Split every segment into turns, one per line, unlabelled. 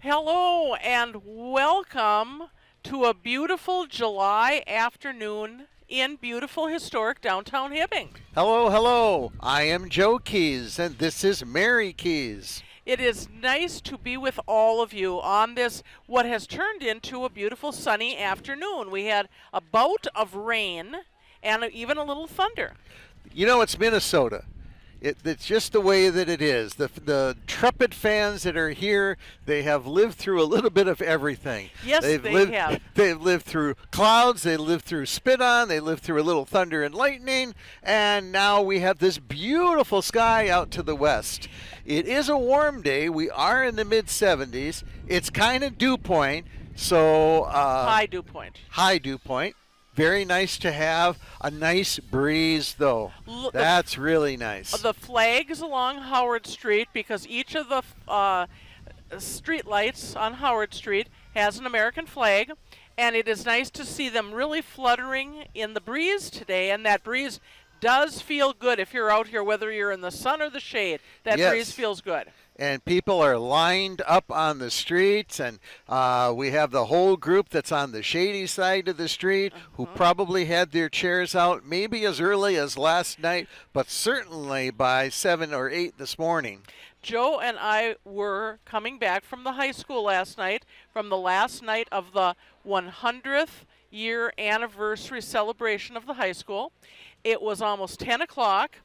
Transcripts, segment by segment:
Hello and welcome to a beautiful July afternoon in beautiful historic downtown Hibbing.
Hello, hello. I am Joe Keys, and this is Mary Keys.
It is nice to be with all of you on this, what has turned into a beautiful sunny afternoon. We had a bout of rain and even a little thunder.
You know, it's Minnesota. It's just the way that it is. The Trepid fans that are here, they have lived through a little bit of everything.
Yes, they have.
They've lived through clouds, they lived through spit-on, they lived through a little thunder and lightning, and now we have this beautiful sky out to the west. It is a warm day. We are in the mid-70s. It's kind of dew point, so...
high dew point.
High dew point. Very nice to have. A nice breeze, though. That's really nice.
The flags along Howard Street, because each of the street lights on Howard Street has an American flag, and it is nice to see them really fluttering in the breeze today, and that breeze does feel good if you're out here, whether you're in the sun or the shade. That breeze feels good.
And people are lined up on the streets, and we have the whole group that's on the shady side of the street who probably had their chairs out maybe as early as last night, but certainly by 7 or 8 this morning.
Joe and I were coming back from the high school last night, from the last night of the 100th year anniversary celebration of the high school. It was almost 10 o'clock.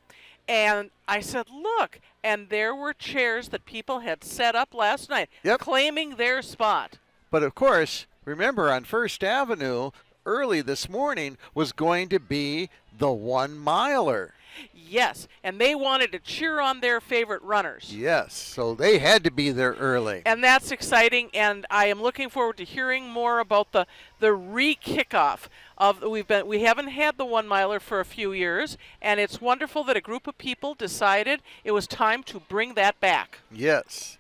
And I said, look, and there were chairs that people had set up last night, claiming their spot.
But, of course, remember on First Avenue, early this morning, was going to be the 1 miler.
Yes, and they wanted to cheer on their favorite runners.
Yes, so they had to be there early.
And that's exciting, and I am looking forward to hearing more about the re-kickoff of we haven't had the 1 miler for a few years, and it's wonderful that a group of people decided it was time to bring that back.
Yes.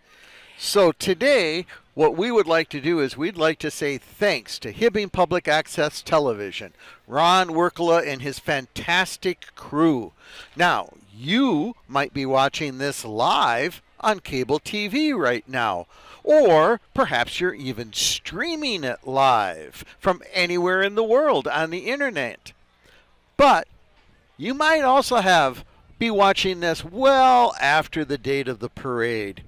So today, what we would like to do is we'd like to say thanks to Hibbing Public Access Television, Ron Werkela and his fantastic crew. Now, you might be watching this live on cable TV right now, or perhaps you're even streaming it live from anywhere in the world on the internet. But you might also be watching this well after the date of the parade.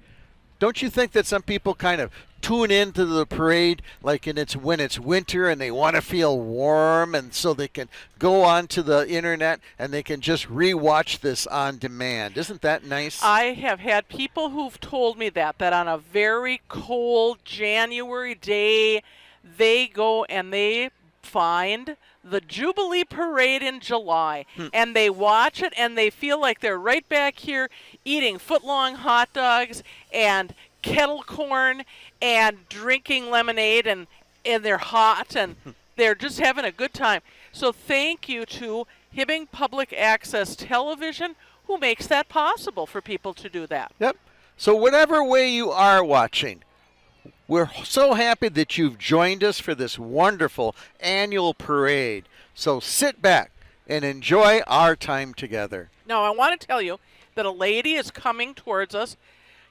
Don't you think that some people kind of tune into the parade like when it's winter and they want to feel warm, and so they can go onto the internet and they can just rewatch this on demand? Isn't that nice?
I have had people who've told me that on a very cold January day, they go and they find the Jubilee parade in July, and they watch it, and they feel like they're right back here eating foot-long hot dogs and kettle corn and drinking lemonade, and they're hot, and they're just having a good time. So thank you to Hibbing Public Access Television, who makes that possible for people to do that.
Yep. So whatever way you are watching, we're so happy that you've joined us for this wonderful annual parade. So sit back and enjoy our time together.
Now, I want to tell you that a lady is coming towards us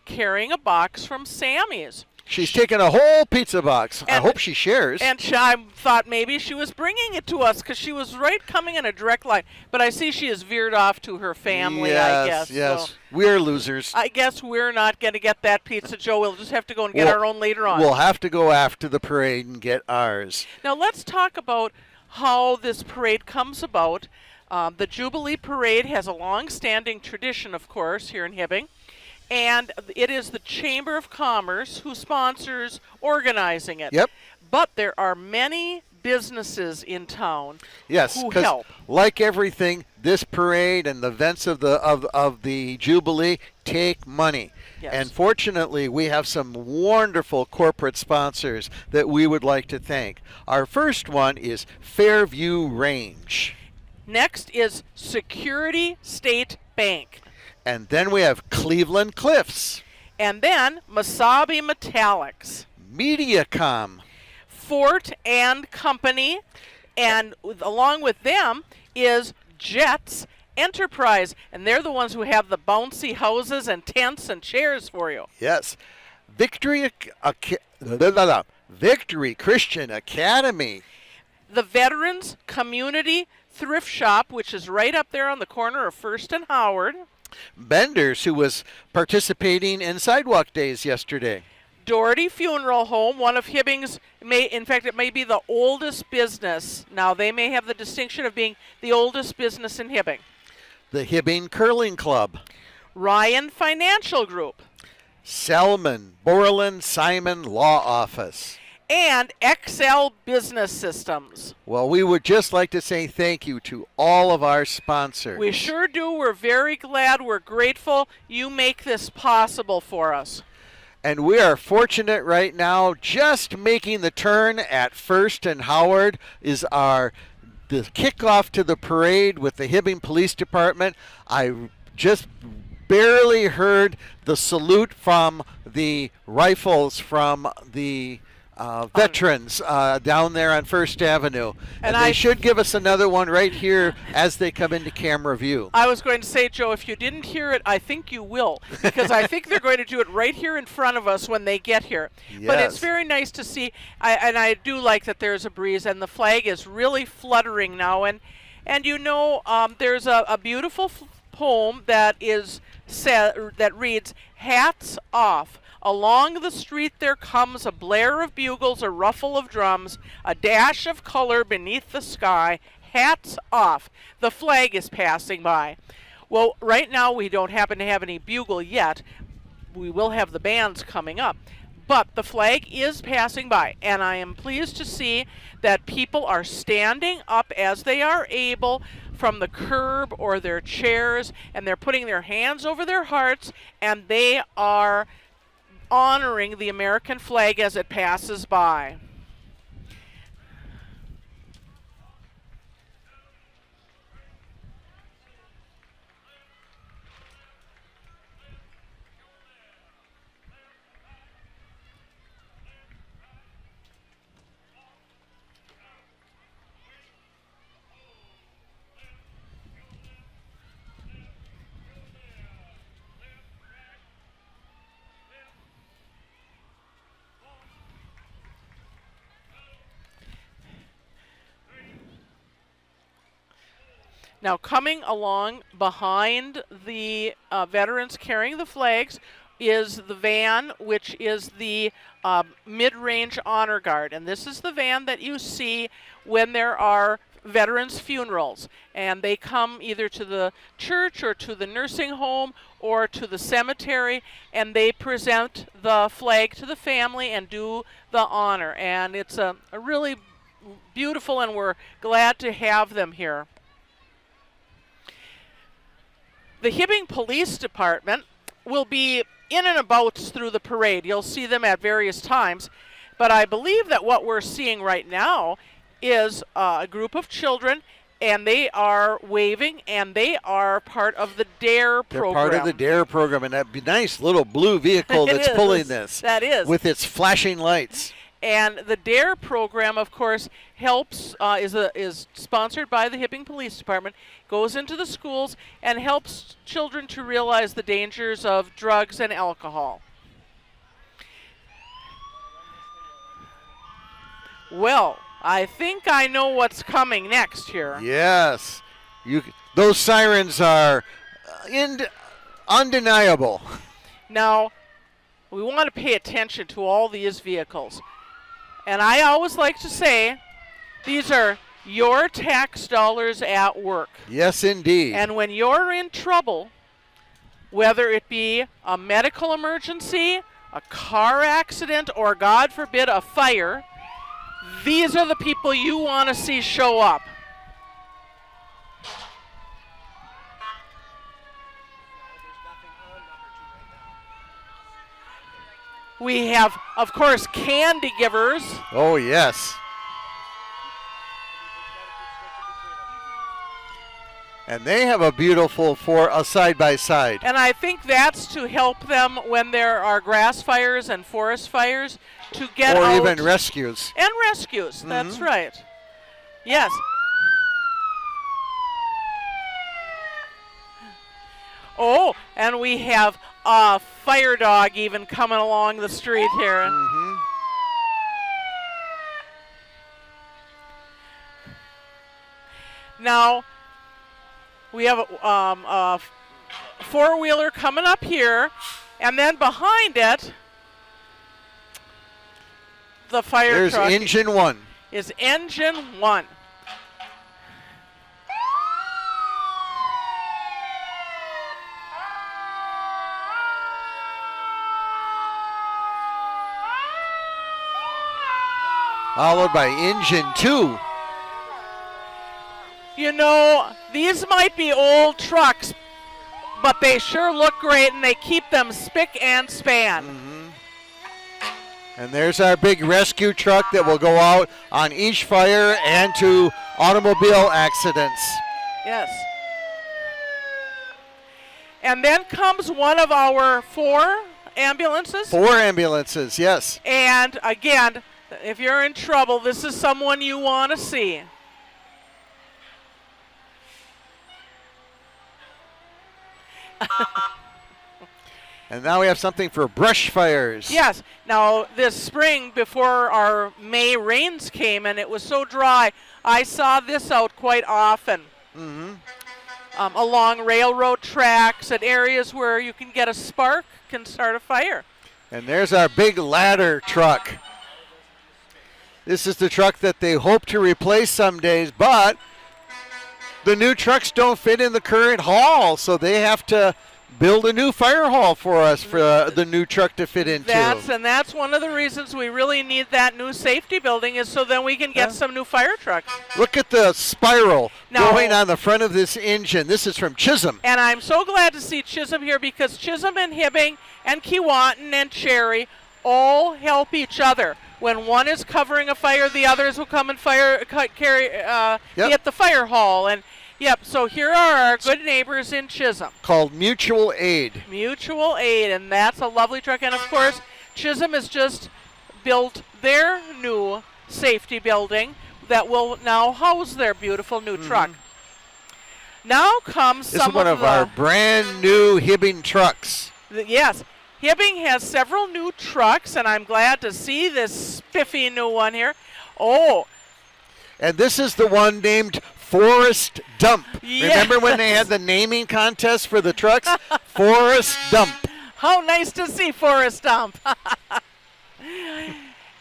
carrying a box from Sammy's.
She's taking a whole pizza box. I hope she shares.
And I thought maybe she was bringing it to us because she was coming in a direct line. But I see she has veered off to her family, I guess.
Yes,
so
we're losers.
I guess we're not going to get that pizza, Joe. We'll just have to go and get our own later on.
We'll have to go after the parade and get ours.
Now let's talk about how this parade comes about. The Jubilee Parade has a long-standing tradition, of course, here in Hibbing. And it is the Chamber of Commerce who sponsors organizing it.
Yep.
But there are many businesses in town who help.
Like everything, this parade and the events of the Jubilee take money.
Yes.
And fortunately, we have some wonderful corporate sponsors that we would like to thank. Our first one is Fairview Range.
Next is Security State Bank.
And then we have Cleveland Cliffs.
And then Masabi Metallics.
Mediacom.
Fort and Company. And along with them is Jets Enterprise. And they're the ones who have the bouncy houses and tents and chairs for you.
Yes. Victory Christian Academy.
The Veterans Community Thrift Shop, which is right up there on the corner of First and Howard.
Benders, who was participating in Sidewalk Days yesterday.
Doherty Funeral Home, one of Hibbing's, in fact, it may be the oldest business. Now, they may have the distinction of being the oldest business in Hibbing.
The Hibbing Curling Club.
Ryan Financial Group.
Selman, Borland, Simon Law Office.
And XL Business Systems.
Well, we would just like to say thank you to all of our sponsors.
We sure do. We're very glad. We're grateful you make this possible for us.
And we are fortunate right now. Just making the turn at First and Howard is the kickoff to the parade with the Hibbing Police Department. I just barely heard the salute from the rifles from the veterans down there on First Avenue. And they should give us another one right here as they come into camera view.
I was going to say, Joe, if you didn't hear it, I think you will, because I think they're going to do it right here in front of us when they get here.
Yes.
But it's very nice to see, and I do like that there's a breeze, and the flag is really fluttering now. And you know, there's a beautiful poem that that reads, "Hats off. Along the street there comes a blare of bugles, a ruffle of drums, a dash of color beneath the sky. Hats off. The flag is passing by." Well, right now we don't happen to have any bugle yet. We will have the bands coming up. But the flag is passing by, and I am pleased to see that people are standing up as they are able from the curb or their chairs, and they're putting their hands over their hearts, and they are honoring the American flag as it passes by. Now, coming along behind the veterans carrying the flags is the van, which is the Mid-Range Honor Guard. And this is the van that you see when there are veterans' funerals. And they come either to the church or to the nursing home or to the cemetery, and they present the flag to the family and do the honor. And it's a really beautiful, and we're glad to have them here. The Hibbing Police Department will be in and about through the parade. You'll see them at various times. But I believe that what we're seeing right now is a group of children, and they are waving, and they are part of the DARE program.
They're part of the DARE program, and that nice little blue vehicle that's pulling this.
That is.
With its flashing lights.
And the DARE program, of course, helps, is sponsored by the Hibbing Police Department, goes into the schools, and helps children to realize the dangers of drugs and alcohol. Well, I think I know what's coming next here.
Yes. Those sirens are undeniable.
Now, we want to pay attention to all these vehicles. And I always like to say, these are your tax dollars at work.
Yes, indeed.
And when you're in trouble, whether it be a medical emergency, a car accident, or God forbid, a fire, these are the people you want to see show up. We have, of course, candy givers.
Oh, yes. And they have a beautiful side-by-side.
And I think that's to help them when there are grass fires and forest fires to get out.
Or even rescues.
And rescues, that's right. Yes. Oh, and we have a fire dog even coming along the street here.
Mm-hmm.
Now, we have a four-wheeler coming up here, and then behind it, the fire
There's
truck
engine 1.
is engine 1.
Followed by engine 2.
You know, these might be old trucks, but they sure look great, and they keep them spick and span.
Mm-hmm. And there's our big rescue truck that will go out on each fire and to automobile accidents.
Yes. And then comes one of our 4 ambulances.
4 ambulances, yes.
And again, if you're in trouble, this is someone you want to see.
And now we have something for brush fires.
Yes. Now, this spring, before our May rains came and it was so dry, I saw this out quite often.
Mm-hmm.
Along railroad tracks at areas where you can get a spark, can start a fire.
And there's our big ladder truck. This is the truck that they hope to replace some days, but the new trucks don't fit in the current hall, so they have to build a new fire hall for us for the new truck to fit into.
That's one of the reasons we really need that new safety building, is so then we can get some new fire trucks.
Look at the spiral going on the front of this engine. This is from Chisholm.
And I'm so glad to see Chisholm here, because Chisholm and Hibbing and Keewatin and Cherry all help each other. When one is covering a fire, the others will come and hit the fire hall. And so here are our good neighbors in Chisholm.
Called Mutual Aid.
Mutual Aid, and that's a lovely truck. And of course, Chisholm has just built their new safety building that will now house their beautiful new truck. Now comes
This is one of our brand new Hibbing trucks.
Yes. Hibbing has several new trucks, and I'm glad to see this spiffy new one here. Oh.
And this is the one named Forest Dump.
Yes.
Remember when they had the naming contest for the trucks? Forest Dump.
How nice to see Forest Dump.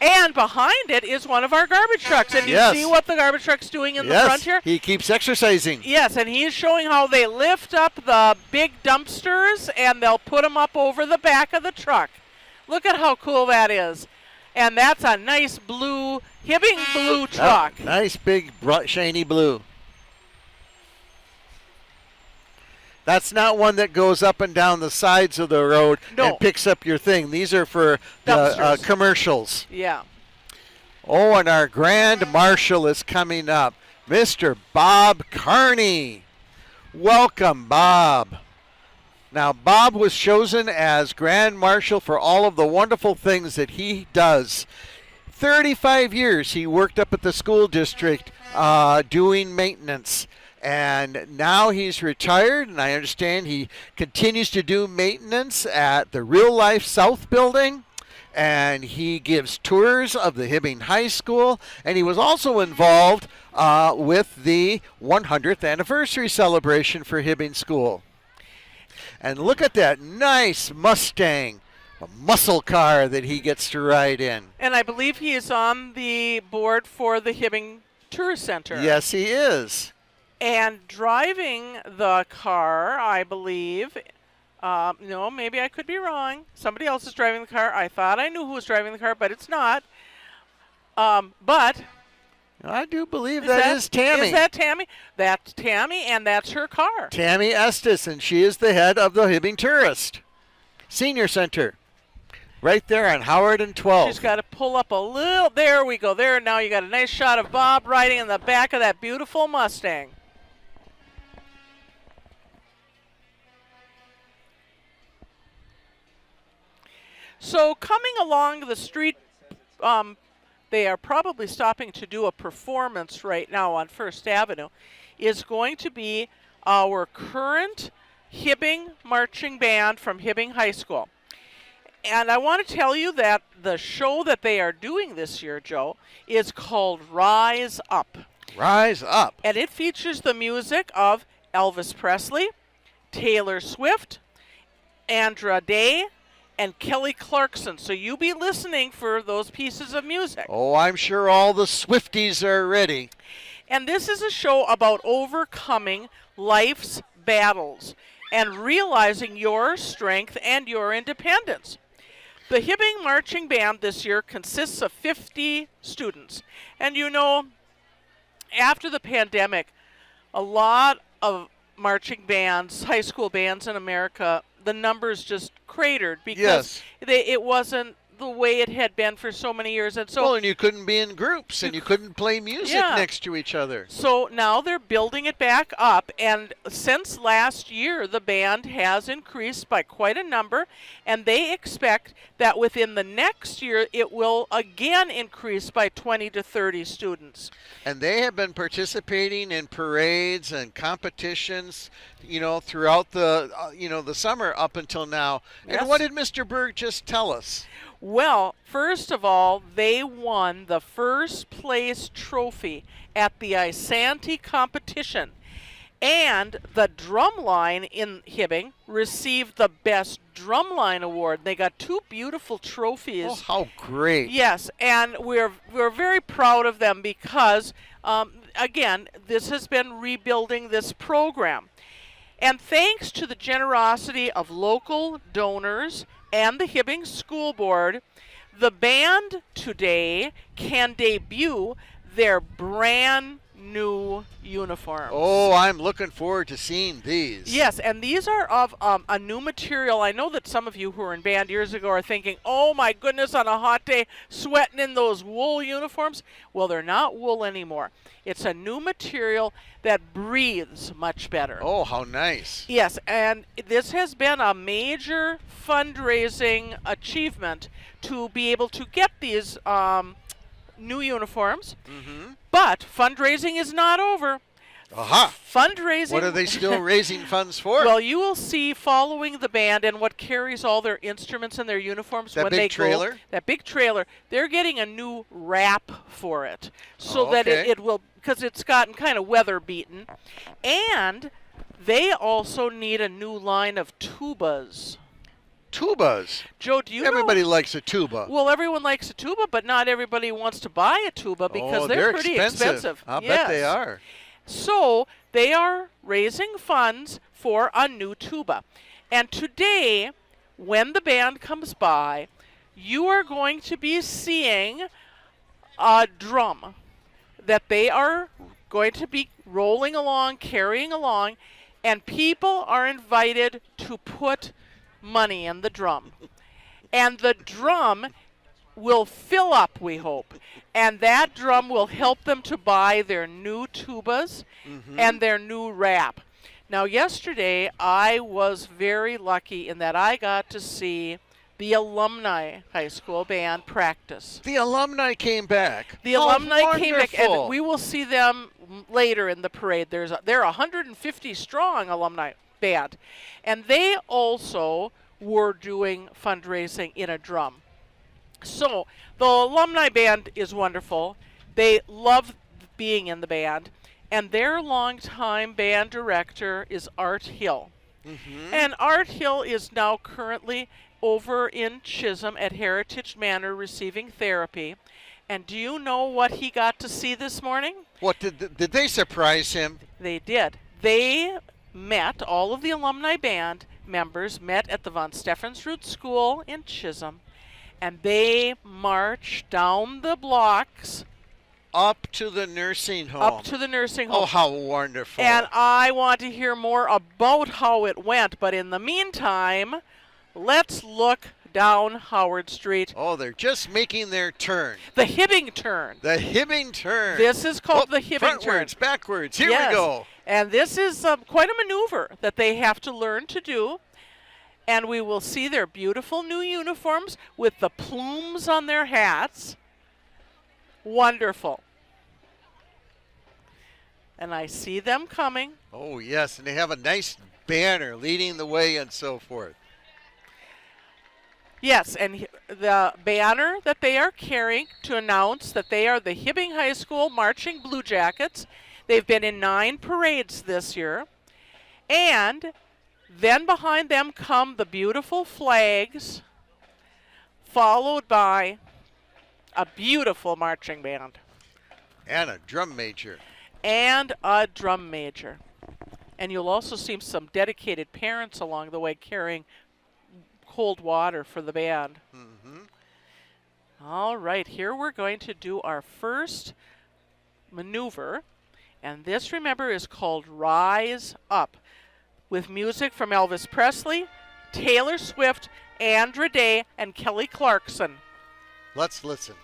And behind it is one of our garbage trucks. And you see what the garbage truck's doing in the front here?
He keeps exercising.
Yes, and he's showing how they lift up the big dumpsters and they'll put them up over the back of the truck. Look at how cool that is. And that's a nice blue, Hibbing blue truck.
Oh, nice big bright, shiny blue. That's not one that goes up and down the sides of the road and picks up your thing. These are for the commercials.
Yeah.
Oh, and our Grand Marshal is coming up, Mr. Bob Carney. Welcome, Bob. Now, Bob was chosen as Grand Marshal for all of the wonderful things that he does. 35 years he worked up at the school district doing maintenance. And now he's retired, and I understand he continues to do maintenance at the Real Life South building, and he gives tours of the Hibbing High School, and he was also involved with the 100th anniversary celebration for Hibbing School. And look at that nice Mustang, a muscle car that he gets to ride in.
And I believe he is on the board for the Hibbing Tourist Center.
Yes, he is.
And driving the car, I believe, no, maybe I could be wrong. Somebody else is driving the car. I thought I knew who was driving the car, but it's not. But
I do believe that is Tammy.
Is that Tammy? That's Tammy, and that's her car.
Tammy Estes, and she is the head of the Hibbing Tourist Senior Center. Right there on Howard and 12.
She's got to pull up a little. There we go. There, now you got a nice shot of Bob riding in the back of that beautiful Mustang. So coming along the street, they are probably stopping to do a performance right now on First Avenue, is going to be our current Hibbing Marching Band from Hibbing High School. And I want to tell you that the show that they are doing this year, Joe, is called Rise Up.
Rise Up.
And it features the music of Elvis Presley, Taylor Swift, Andra Day, and Kelly Clarkson. So you be listening for those pieces of music.
Oh, I'm sure all the Swifties are ready.
And this is a show about overcoming life's battles and realizing your strength and your independence. The Hibbing Marching Band this year consists of 50 students. And you know, after the pandemic, a lot of marching bands, high school bands in America, the numbers just cratered because it wasn't the way it had been for so many years. And so,
well, and you couldn't be in groups, and you couldn't play music next to each other.
So now they're building it back up, and since last year, the band has increased by quite a number, and they expect that within the next year, it will again increase by 20 to 30 students.
And they have been participating in parades and competitions, you know, throughout the, the summer up until now.
Yes.
And what did Mr. Berg just tell us?
Well, first of all, they won the first place trophy at the Isanti competition. And the drumline in Hibbing received the Best Drumline Award. They got 2 beautiful trophies.
Oh, how great.
Yes, and we're very proud of them because, again, this has been rebuilding this program. And thanks to the generosity of local donors and the Hibbing School Board, the band today can debut their brand new uniforms.
Oh, I'm looking forward to seeing these.
Yes, and these are of a new material. I know that some of you who were in band years ago are thinking, oh my goodness, on a hot day, sweating in those wool uniforms. Well, they're not wool anymore. It's a new material that breathes much better.
Oh, how nice.
Yes, and this has been a major fundraising achievement to be able to get these new uniforms.
Mm-hmm.
But fundraising is not over.
Aha.
Fundraising.
What are they still raising funds for?
Well, you will see following the band and what carries all their instruments and their uniforms
that
when
big
they
trailer?
go. That big trailer. They're getting a new wrap for it so that it will, because it's gotten kind of weather beaten. And they also need a new line of tubas.
Tubas.
Joe, do you
Everybody
know?
likes a tuba.
Well, everyone likes a tuba, but not everybody wants to buy a tuba because
they're
pretty expensive.
I'll bet they are.
So they are raising funds for a new tuba. And today, when the band comes by, you are going to be seeing a drum that they are going to be rolling along, carrying along, and people are invited to put money in the drum. And the drum will fill up, we hope. And that drum will help them to buy their new tubas and their new wrap. Now, yesterday, I was very lucky in that I got to see the alumni high school band practice.
The alumni came back.
The alumni came back, and
wonderful.
we will see them later in the parade. They're 150 strong alumni band, and they also were doing fundraising in a drum. So the alumni band is wonderful. They love being in the band, and their longtime band director is Art Hill. And Art Hill is now currently over in Chisholm at Heritage Manor receiving therapy. And do you know what he got to see this morning?
What, did they surprise him?
They did. They met, all of the alumni band members met at the Von Steffensrud School in Chisholm, and they marched down the blocks
up to the nursing home.
Up to the nursing home.
Oh, how wonderful.
And I want to hear more about how it went, but in the meantime, let's look down Howard Street.
Oh, they're just making their turn.
The Hibbing turn.
The Hibbing turn.
This is called the Hibbing turn.
Frontwards, backwards. Here we go.
And this is quite a maneuver that they have to learn to do. And we will see their beautiful new uniforms with the plumes on their hats. Wonderful. And I see them coming.
Oh, yes, and they have a nice banner leading the way and so forth.
Yes, and the banner that they are carrying to announce that they are the Hibbing High School Marching Blue Jackets. They've been in 9 parades this year. And then behind them come the beautiful flags, followed by a beautiful marching band.
And a drum major.
And a drum major. And you'll also see some dedicated parents along the way carrying cold water for the band. All right, here we're going to do our first maneuver. And this, remember, is called Rise Up, with music from Elvis Presley, Taylor Swift, Andra Day, and Kelly Clarkson.
Let's listen.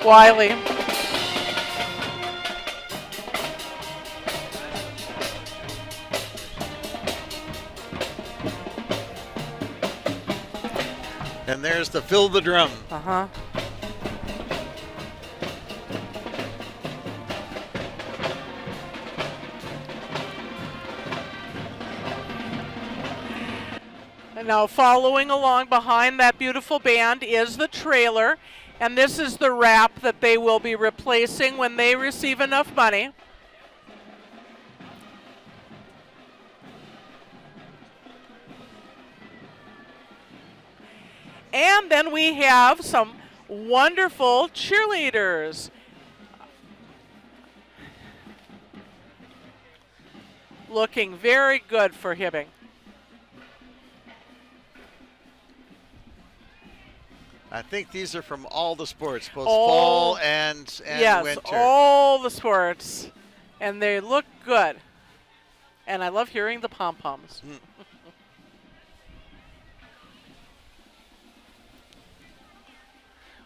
Wiley.
And there's the fill the drum.
Uh-huh. And now following along behind that beautiful band is the trailer, and this is the wrap that they will be replacing when they receive enough money. And then we have some wonderful cheerleaders. Looking very good for Hibbing.
I think these are from all the sports, both fall and
yes,
winter.
All the sports. And they look good. And I love hearing the pom-poms.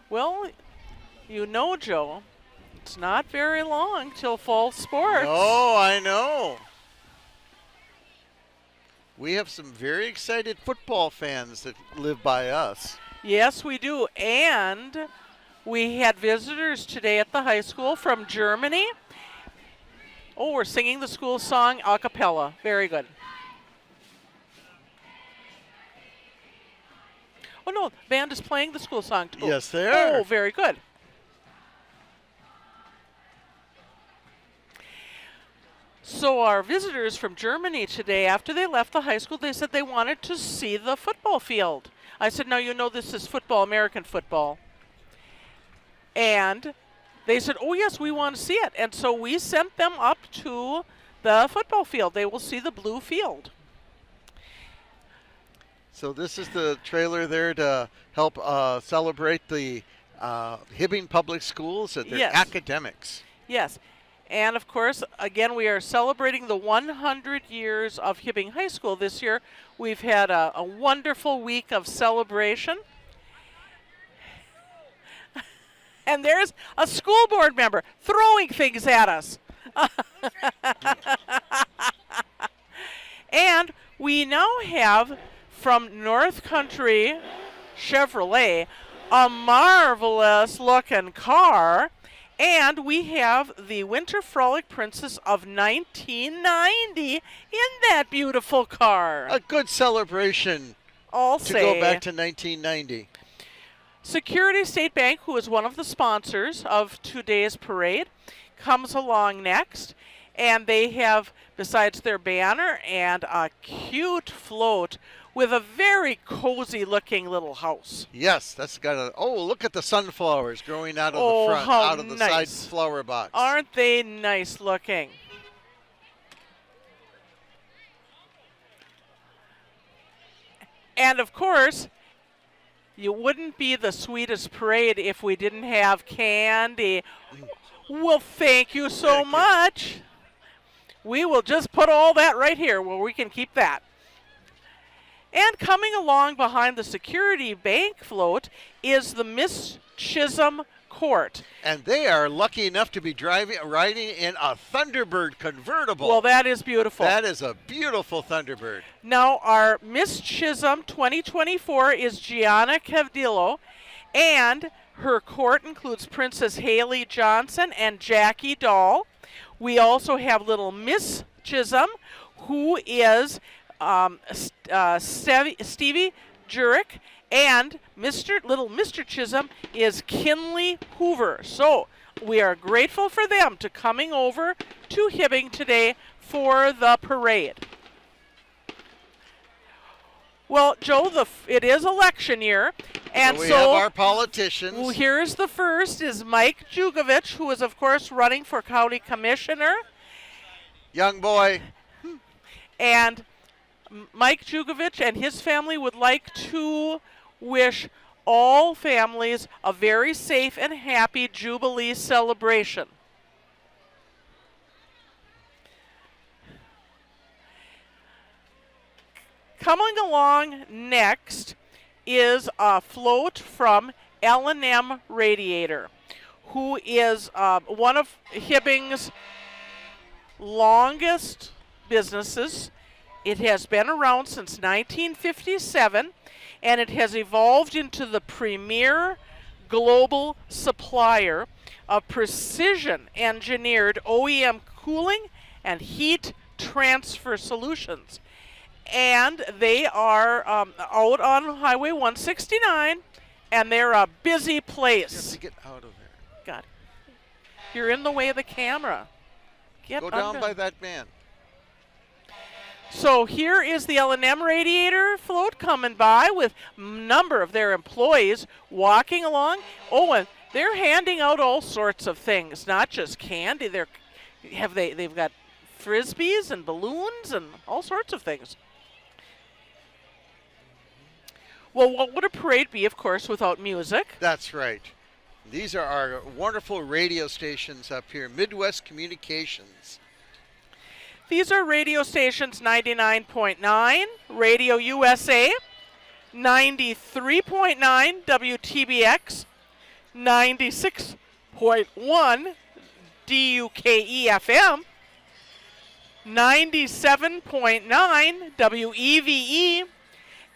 Well, you know, Joe, it's not very long till fall sports.
Oh, I know. We have some very excited football fans that live by us.
Yes, we do. And we had visitors today at the high school from Germany. Oh, we're singing the school song a cappella. Very good. Oh, no, band is playing the school song, too.
Yes, they are.
Oh, very good. So our visitors from Germany today, after they left the high school, they said they wanted to see the football field. I said, now you know this is football, American football. And they said, oh, yes, we want to see it. And so we sent them up to the football field. They will see the blue field.
So this is the trailer there to help celebrate the Hibbing Public Schools and their
Yes.
academics.
Yes. And, of course, again, we are celebrating the 100 years of Hibbing High School this year. We've had a wonderful week of celebration. And there's a school board member throwing things at us. And we now have, from North Country Chevrolet, a marvelous looking car. And we have the Winter Frolic Princess of 1990 in that beautiful car.
A good celebration
I'll
to
say.
go back to 1990.
Security State Bank, who is one of the sponsors of today's parade, comes along next. And they have, besides their banner, and a cute float with a very cozy looking little house.
Yes, that's got a, oh, look at the sunflowers growing out of
Oh,
the front,
how
out of the side
nice.
flower box.
Aren't they nice looking? And of course, you wouldn't be the sweetest parade if we didn't have candy. Well, thank you so
Thank you.
much. We will just put all that right here where we can keep that. And coming along behind the security bank float is the Miss Chisholm Court.
And they are lucky enough to be riding in a Thunderbird convertible.
Well, that is beautiful.
That is a beautiful Thunderbird.
Now, our Miss Chisholm 2024 is Gianna Cavdillo, and her court includes Princess Haley Johnson and Jackie Dahl. We also have little Miss Chisholm, who is Stevie Jurek, and little Mr. Chisholm is Kinley Hoover. So we are grateful for them to coming over to Hibbing today for the parade. Well, Joe, it is election year, and
we have our politicians.
well, here's the first is Mike Jugovich, who is, of course, running for county commissioner.
Young boy.
And Mike Jugovich and his family would like to wish all families a very safe and happy Jubilee celebration. Coming along next is a float from L&M Radiator, who is one of Hibbing's longest businesses. It has been around since 1957, and it has evolved into the premier global supplier of precision engineered OEM cooling and heat transfer solutions. And they are out on Highway 169, and they're a busy
You have
place.
to get out of there.
God, you're in the way of the camera. Get
Go down
under.
by that man.
So here is the L&M Radiator float coming by with a number of their employees walking along. Oh, and they're handing out all sorts of things, not just candy. They've got frisbees and balloons and all sorts of things. Well, what would a parade be, of course, without music?
That's right. These are our wonderful radio stations up here, Midwest Communications.
These are radio stations 99.9, Radio USA, 93.9, WTBX, 96.1, DUKE FM, 97.9 WEVE,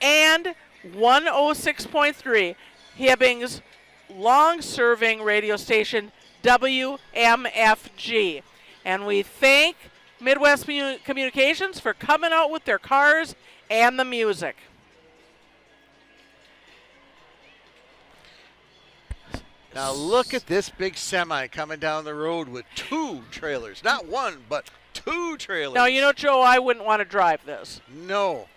and 106.3 Hibbing's long-serving radio station WMFG. And we thank Midwest Communications for coming out with their cars and the music.
Now look at this big semi coming down the road with 2 trailers. Not 1, but 2 trailers.
Now, you know, Joe, I wouldn't want to drive this.
No.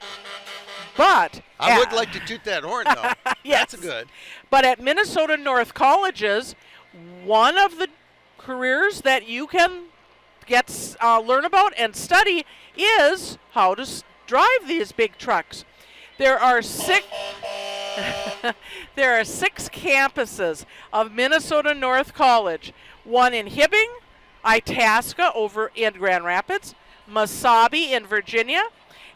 But
I would like to toot that horn, though.
Yes.
That's good.
But at Minnesota North Colleges, one of the careers that you can learn about and study is how to drive these big trucks. There are 6 campuses of Minnesota North College. One in Hibbing, Itasca over in Grand Rapids, Mesabi in Virginia,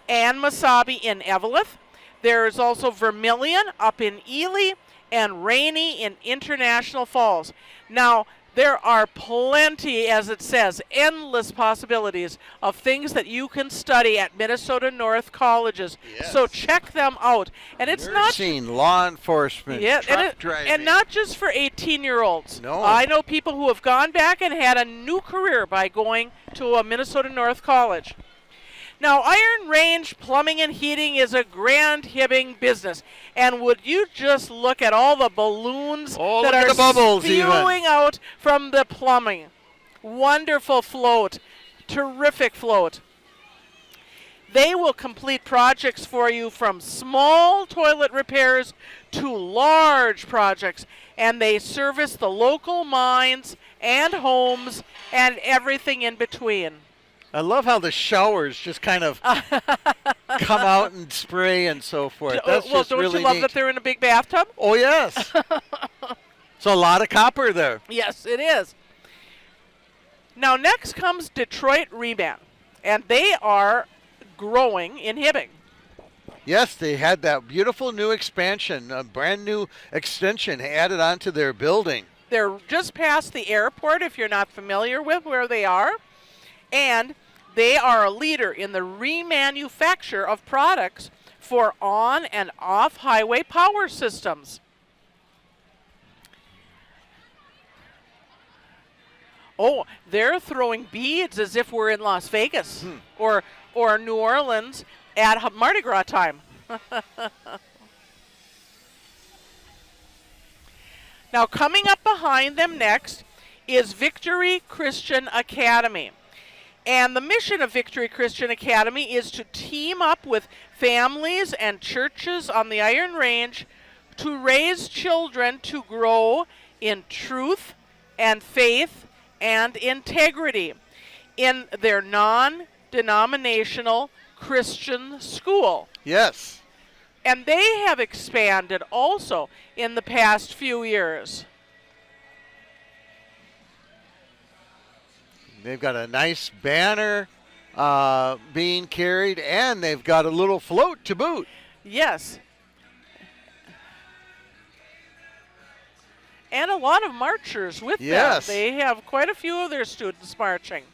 and Mesabi in Eveleth. There is also Vermilion up in Ely and Rainey in International Falls. Now, there are plenty, as it says, endless possibilities of things that you can study at Minnesota North Colleges.
Yes.
So check them out. And it's
Nursing, law enforcement, truck driving.
And not just for 18-year-olds.
No.
I know people who have gone back and had a new career by going to a Minnesota North College. Now, Iron Range Plumbing and Heating is a grand Hibbing business. And would you just look at all the balloons that are spewing out from the plumbing. Wonderful float. Terrific float. They will complete projects for you from small toilet repairs to large projects. And they service the local mines and homes and everything in between.
I love how the showers just kind of come out and spray and so forth. That's just
don't
really
you love
neat.
that they're in a big bathtub?
Oh, yes. So a lot of copper there.
Yes, it is. Now, next comes Detroit Reman, and they are growing in Hibbing.
Yes, they had that beautiful new expansion, a brand new extension added onto their building.
They're just past the airport, if you're not familiar with where they are. And they are a leader in the remanufacture of products for on- and off-highway power systems. Oh, they're throwing beads as if we're in Las Vegas or New Orleans at Mardi Gras time. Now, coming up behind them next is Victory Christian Academy. And the mission of Victory Christian Academy is to team up with families and churches on the Iron Range to raise children to grow in truth and faith and integrity in their non-denominational Christian school.
Yes.
And they have expanded also in the past few years.
They've got a nice banner being carried, and they've got a little float to boot.
Yes. And a lot of marchers with them. They have quite a few of their students marching.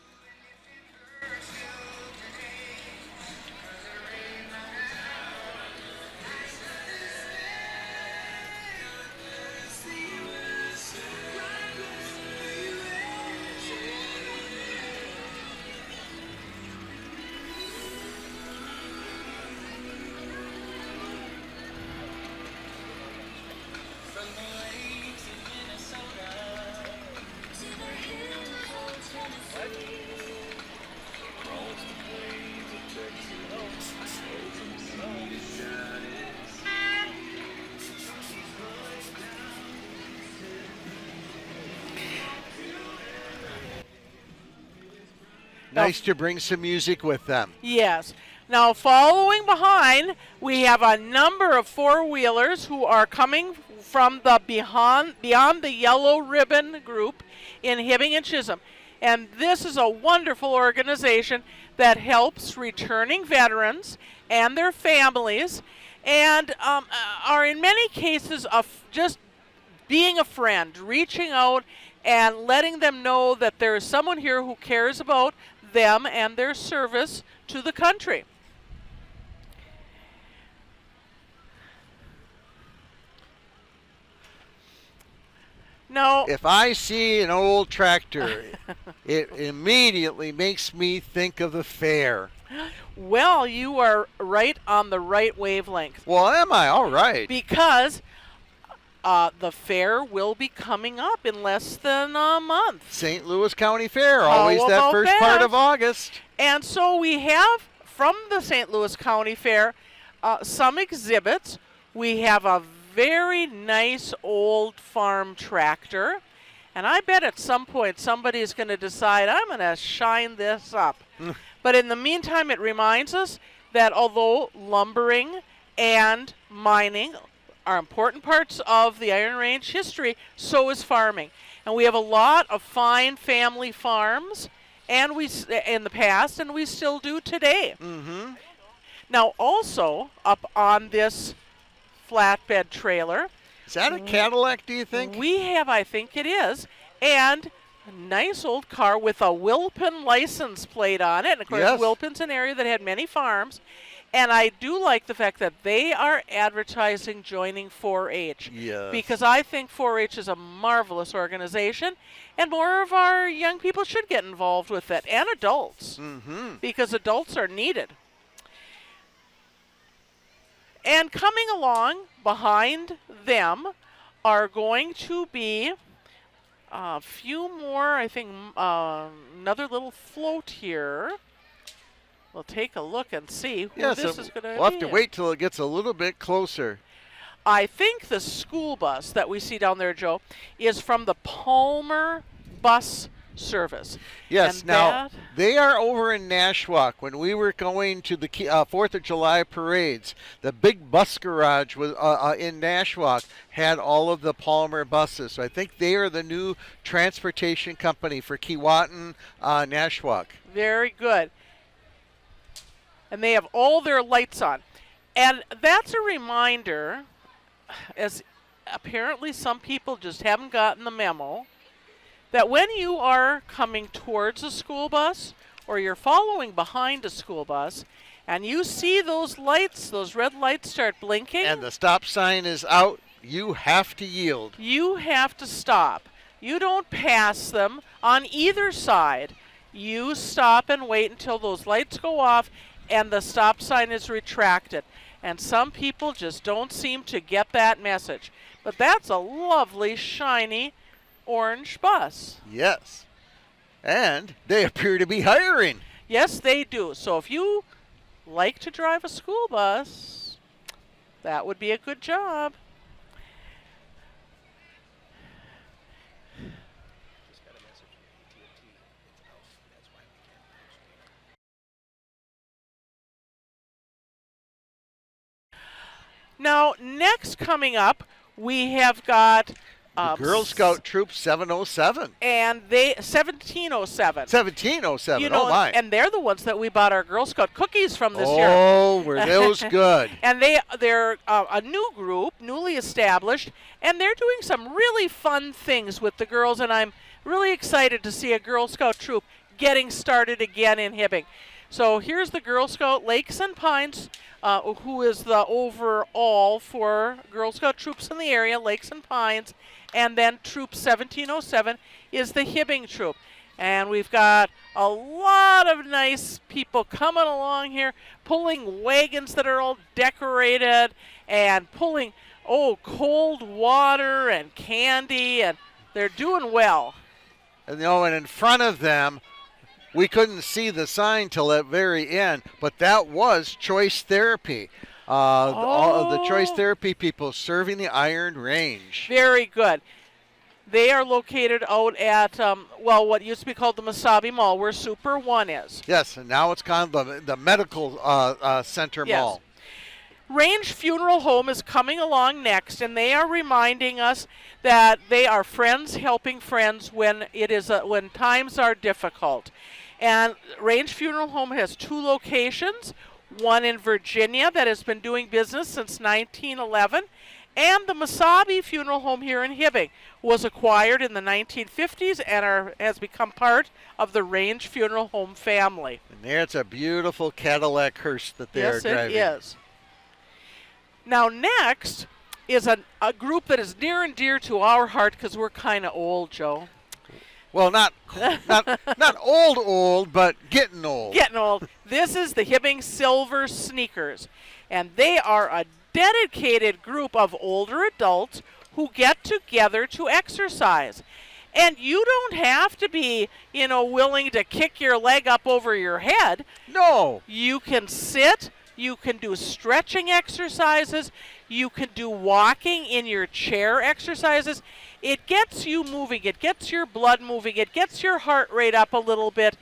Nice to bring some music with them.
Yes. Now, following behind, we have a number of four-wheelers who are coming from the Beyond the Yellow Ribbon group in Hibbing and Chisholm. And this is a wonderful organization that helps returning veterans and their families and are in many cases just being a friend, reaching out and letting them know that there is someone here who cares about them and their service to the country. Now,
If I see an old tractor, it immediately makes me think of the fair.
well, you are right on the right wavelength.
Well, am I? All right.
Because the fair will be coming up in less than a month.
St. Louis County Fair, always that
about
first part
that?
of August.
And so we have from the St. Louis County Fair some exhibits. We have a very nice old farm tractor. And I bet at some point somebody's going to decide, I'm going to shine this up. But in the meantime, it reminds us that although lumbering and mining are important parts of the Iron Range history, so is farming. And we have a lot of fine family farms and in the past, and we still do today.
Mm-hmm.
Now, also up on this flatbed trailer,
Is that a Cadillac, do you think?
we have, I think it is, and a nice old car with a Wilpin license plate on it. And of course,
Yes.
Wilpin's an area that had many farms. And I do like the fact that they are advertising joining 4-H.
Yes.
Because I think 4-H is a marvelous organization, and more of our young people should get involved with it, and adults,
Mm-hmm.
because adults are needed. And coming along behind them are going to be a few more, I think, another little float here. We'll take a look and see who
Yes,
this is going to be.
we'll have to wait till it gets a little bit closer.
I think the school bus that we see down there, Joe, is from the Palmer Bus Service.
Yes,
And
now
that-
they are over in Nashwauk. When we were going to the 4th of July parades, the big bus garage was in Nashwauk had all of the Palmer buses. So I think they are the new transportation company for Keewatin, Nashwauk.
Very good. And they have all their lights on. And that's a reminder, as apparently some people just haven't gotten the memo, that when you are coming towards a school bus or you're following behind a school bus and you see those lights, those red lights start blinking,
And the stop sign is out, you have to yield.
you have to stop. You don't pass them on either side. You stop and wait until those lights go off and the stop sign is retracted. And some people just don't seem to get that message. But that's a lovely, shiny orange bus.
Yes. And they appear to be hiring.
Yes, they do. So if you like to drive a school bus, that would be a good job. Now, next coming up, we have got
Girl Scout Troop 707.
and they 1707.
1707,
You know,
oh my.
and they're the ones that we bought our Girl Scout cookies from this year.
Oh, were those good.
And they're a new group, newly established, and they're doing some really fun things with the girls, and I'm really excited to see a Girl Scout troop getting started again in Hibbing. So here's the Girl Scout Lakes and Pines, who is the overall for Girl Scout troops in the area, Lakes and Pines, and then Troop 1707 is the Hibbing troop. And we've got a lot of nice people coming along here, pulling wagons that are all decorated and pulling, cold water and candy, and they're doing well.
And in front of them, we couldn't see the sign till the very end, but that was Choice Therapy. All of the Choice Therapy people serving the Iron Range.
Very good. They are located out at, what used to be called the Masabi Mall, where Super One is.
Yes, and now it's kind of the medical center
Yes.
mall.
Range Funeral Home is coming along next, and they are reminding us that they are friends helping friends when when times are difficult. And Range Funeral Home has 2 locations, one in Virginia that has been doing business since 1911, And the Masabi Funeral Home here in Hibbing was acquired in the 1950s and has become part of the Range Funeral Home family.
And there's a beautiful Cadillac hearse that they are driving.
Yes, it is. Now next is a group that is near and dear to our heart because we're kind of old, Joe.
Well, not old, but getting old.
Getting old. This is the Hibbing Silver Sneakers, and they are a dedicated group of older adults who get together to exercise. And you don't have to be, willing to kick your leg up over your head.
No.
You can sit, you can do stretching exercises, you can do walking in your chair exercises. It gets you moving, it gets your blood moving, it gets your heart rate up a little bit,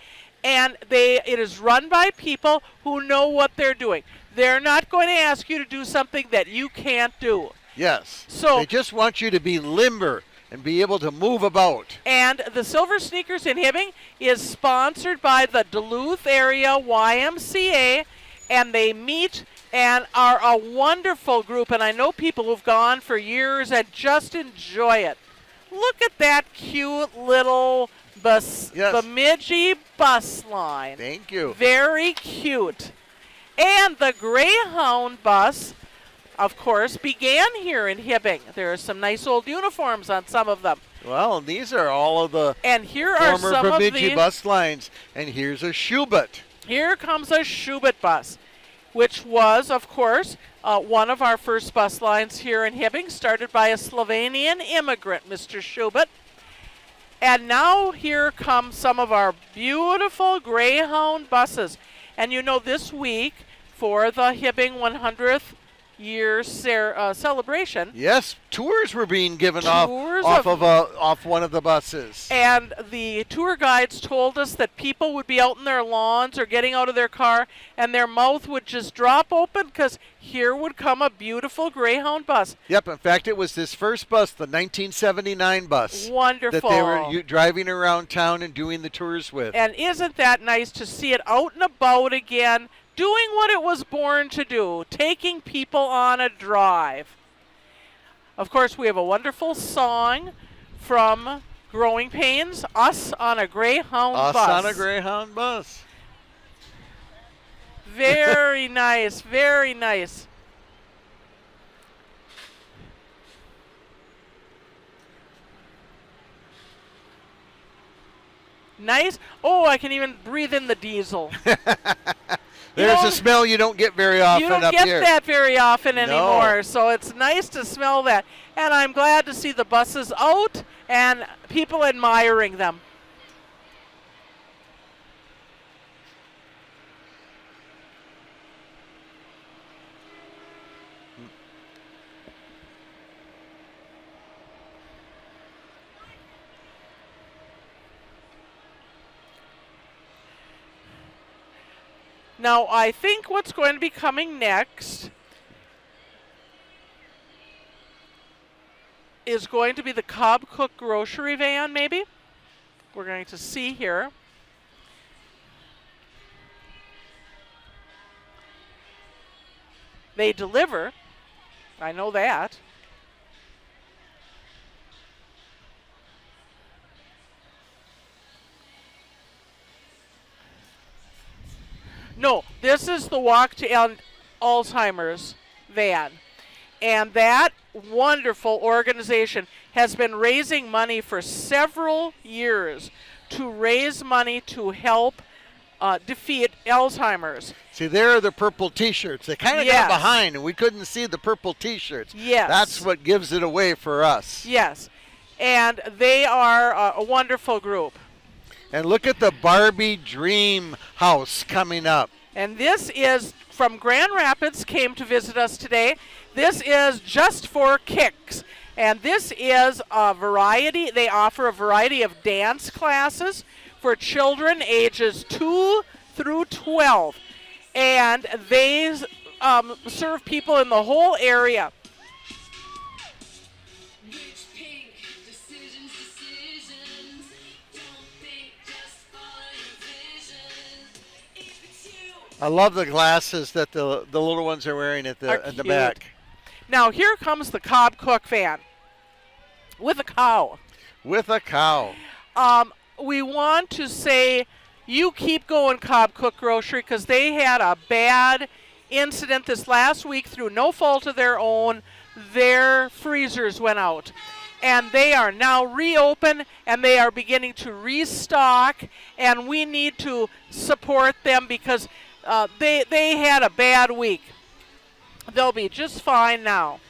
and it is run by people who know what they're doing. They're not going to ask you to do something that you can't do.
Yes.
So
they just want you to be limber and be able to move about.
And the Silver Sneakers in Hibbing is sponsored by the Duluth area YMCA, and they meet and are a wonderful group, and I know people who've gone for years and just enjoy it. Look at that cute little Bemidji bus line.
Thank you.
Very cute. And the Greyhound bus, of course, began here in Hibbing. There are some nice old uniforms on some of them.
Well, these are all of the
and here are
former
some
Bemidji
of the
bus lines. And here's a Schubert.
Here comes a Schubert bus, which was, of course, one of our first bus lines here in Hibbing, started by a Slovenian immigrant, Mr. Schubert. And now here come some of our beautiful Greyhound buses. And this week, for the Hibbing 100th year celebration.
Yes, tours were being given off one of the buses.
And the tour guides told us that people would be out in their lawns or getting out of their car, and their mouth would just drop open because here would come a beautiful Greyhound bus.
Yep, in fact, it was this first bus, the 1979 bus.
Wonderful.
That they were driving around town and doing the tours with.
And isn't that nice to see it out and about again, doing what it was born to do, taking people on a drive. Of course, we have a wonderful song from Growing Pains, Us on a Greyhound Bus.
Us on a Greyhound Bus.
Very nice, very nice. Nice. Oh, I can even breathe in the diesel.
There's a smell you don't get very often up here.
You don't get that very often anymore, so it's nice to smell that. And I'm glad to see the buses out and people admiring them. Now, I think what's going to be coming next is going to be the Cobb Cook grocery van, maybe. We're going to see here. They deliver. I know that. No, this is the Walk to End Alzheimer's van. And that wonderful organization has been raising money for several years to raise money to help defeat Alzheimer's.
See, there are the purple T-shirts. They kind of got behind, and we couldn't see the purple T-shirts.
Yes.
That's what gives it away for us.
Yes. And they are a wonderful group.
And look at the Barbie Dream House coming up.
And this is from Grand Rapids, came to visit us today. This is Just for Kicks. And this is a variety. They offer a variety of dance classes for children ages 2 through 12. And they serve people in the whole area.
I love the glasses that the little ones are wearing at the back.
Now here comes the Cobb Cook van with a cow.
With a cow.
We want to say you keep going, Cobb Cook Grocery, because they had a bad incident this last week through no fault of their own. Their freezers went out. And they are now reopened, and they are beginning to restock, and we need to support them because they had a bad week. They'll be just fine now.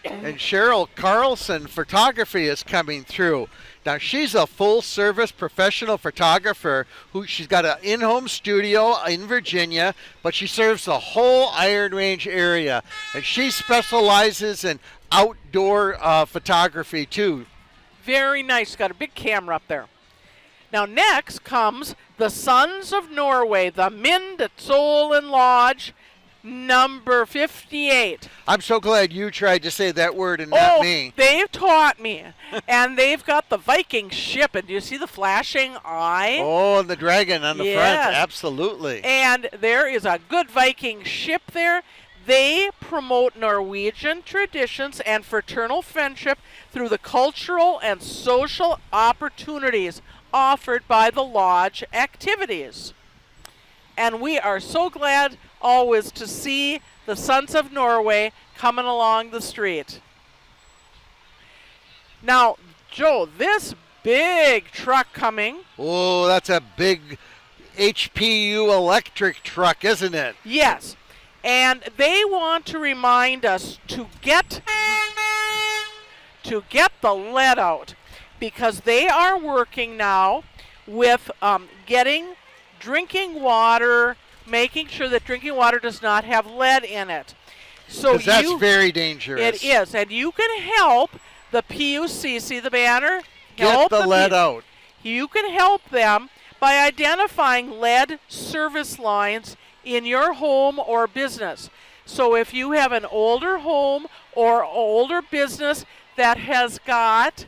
And Cheryl Carlson Photography is coming through. Now, she's a full-service professional photographer she's got an in-home studio in Virginia, but she serves the whole Iron Range area. And she specializes in outdoor photography, too.
Very nice. Got a big camera up there. Now, next comes the Sons of Norway, the Mindetsolen Lodge, number 58.
I'm so glad you tried to say that word and not me.
They've taught me. And they've got the Viking ship. And do you see the flashing eye?
Oh, and the dragon on the front. Absolutely.
And there is a good Viking ship there. They promote Norwegian traditions and fraternal friendship through the cultural and social opportunities offered by the lodge activities. And we are so glad always to see the Sons of Norway coming along the street. Now, Joe, this big truck coming.
Oh, that's a big HPU electric truck, isn't it?
Yes. And they want to remind us to get the lead out because they are working now with getting drinking water, making sure that drinking water does not have lead in it. So
that's very dangerous.
It is, and you can help the PUC. See the banner?
Get the lead out.
You can help them by identifying lead service lines in your home or business. So if you have an older home or older business that has got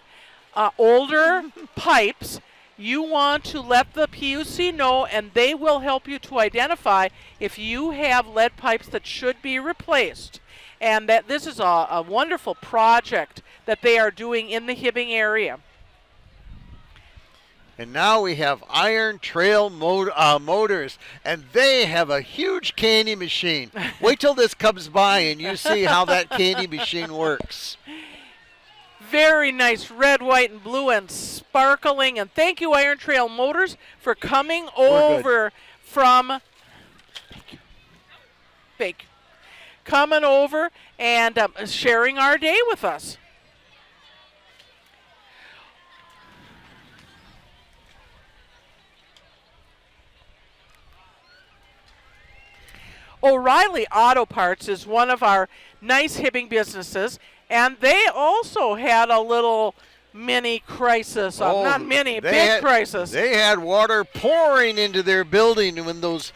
older pipes, you want to let the PUC know, and they will help you to identify if you have lead pipes that should be replaced. And that this is a wonderful project that they are doing in the Hibbing area.
And now we have Iron Trail Motors, and they have a huge candy machine. Wait till this comes by and you see how that candy machine works.
Very nice red, white, and blue, and sparkling. And thank you, Iron Trail Motors, for coming over from coming over and sharing our day with us. O'Reilly Auto Parts is one of our nice Hibbing businesses, and they also had a little mini crisis. Not mini, big crisis.
They had water pouring into their building when those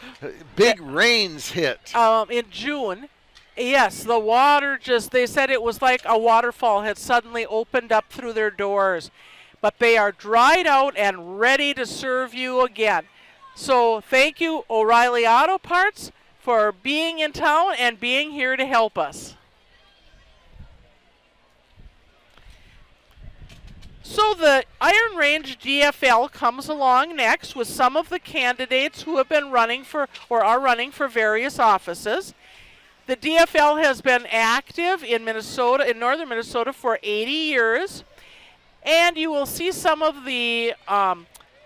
big rains hit.
In June, yes, the water they said it was like a waterfall had suddenly opened up through their doors. But they are dried out and ready to serve you again. So thank you, O'Reilly Auto Parts, for being in town and being here to help us. So the Iron Range DFL comes along next with some of the candidates who have been running for or are running for various offices. The DFL has been active in Minnesota, in northern Minnesota, for 80 years. And you will see some of the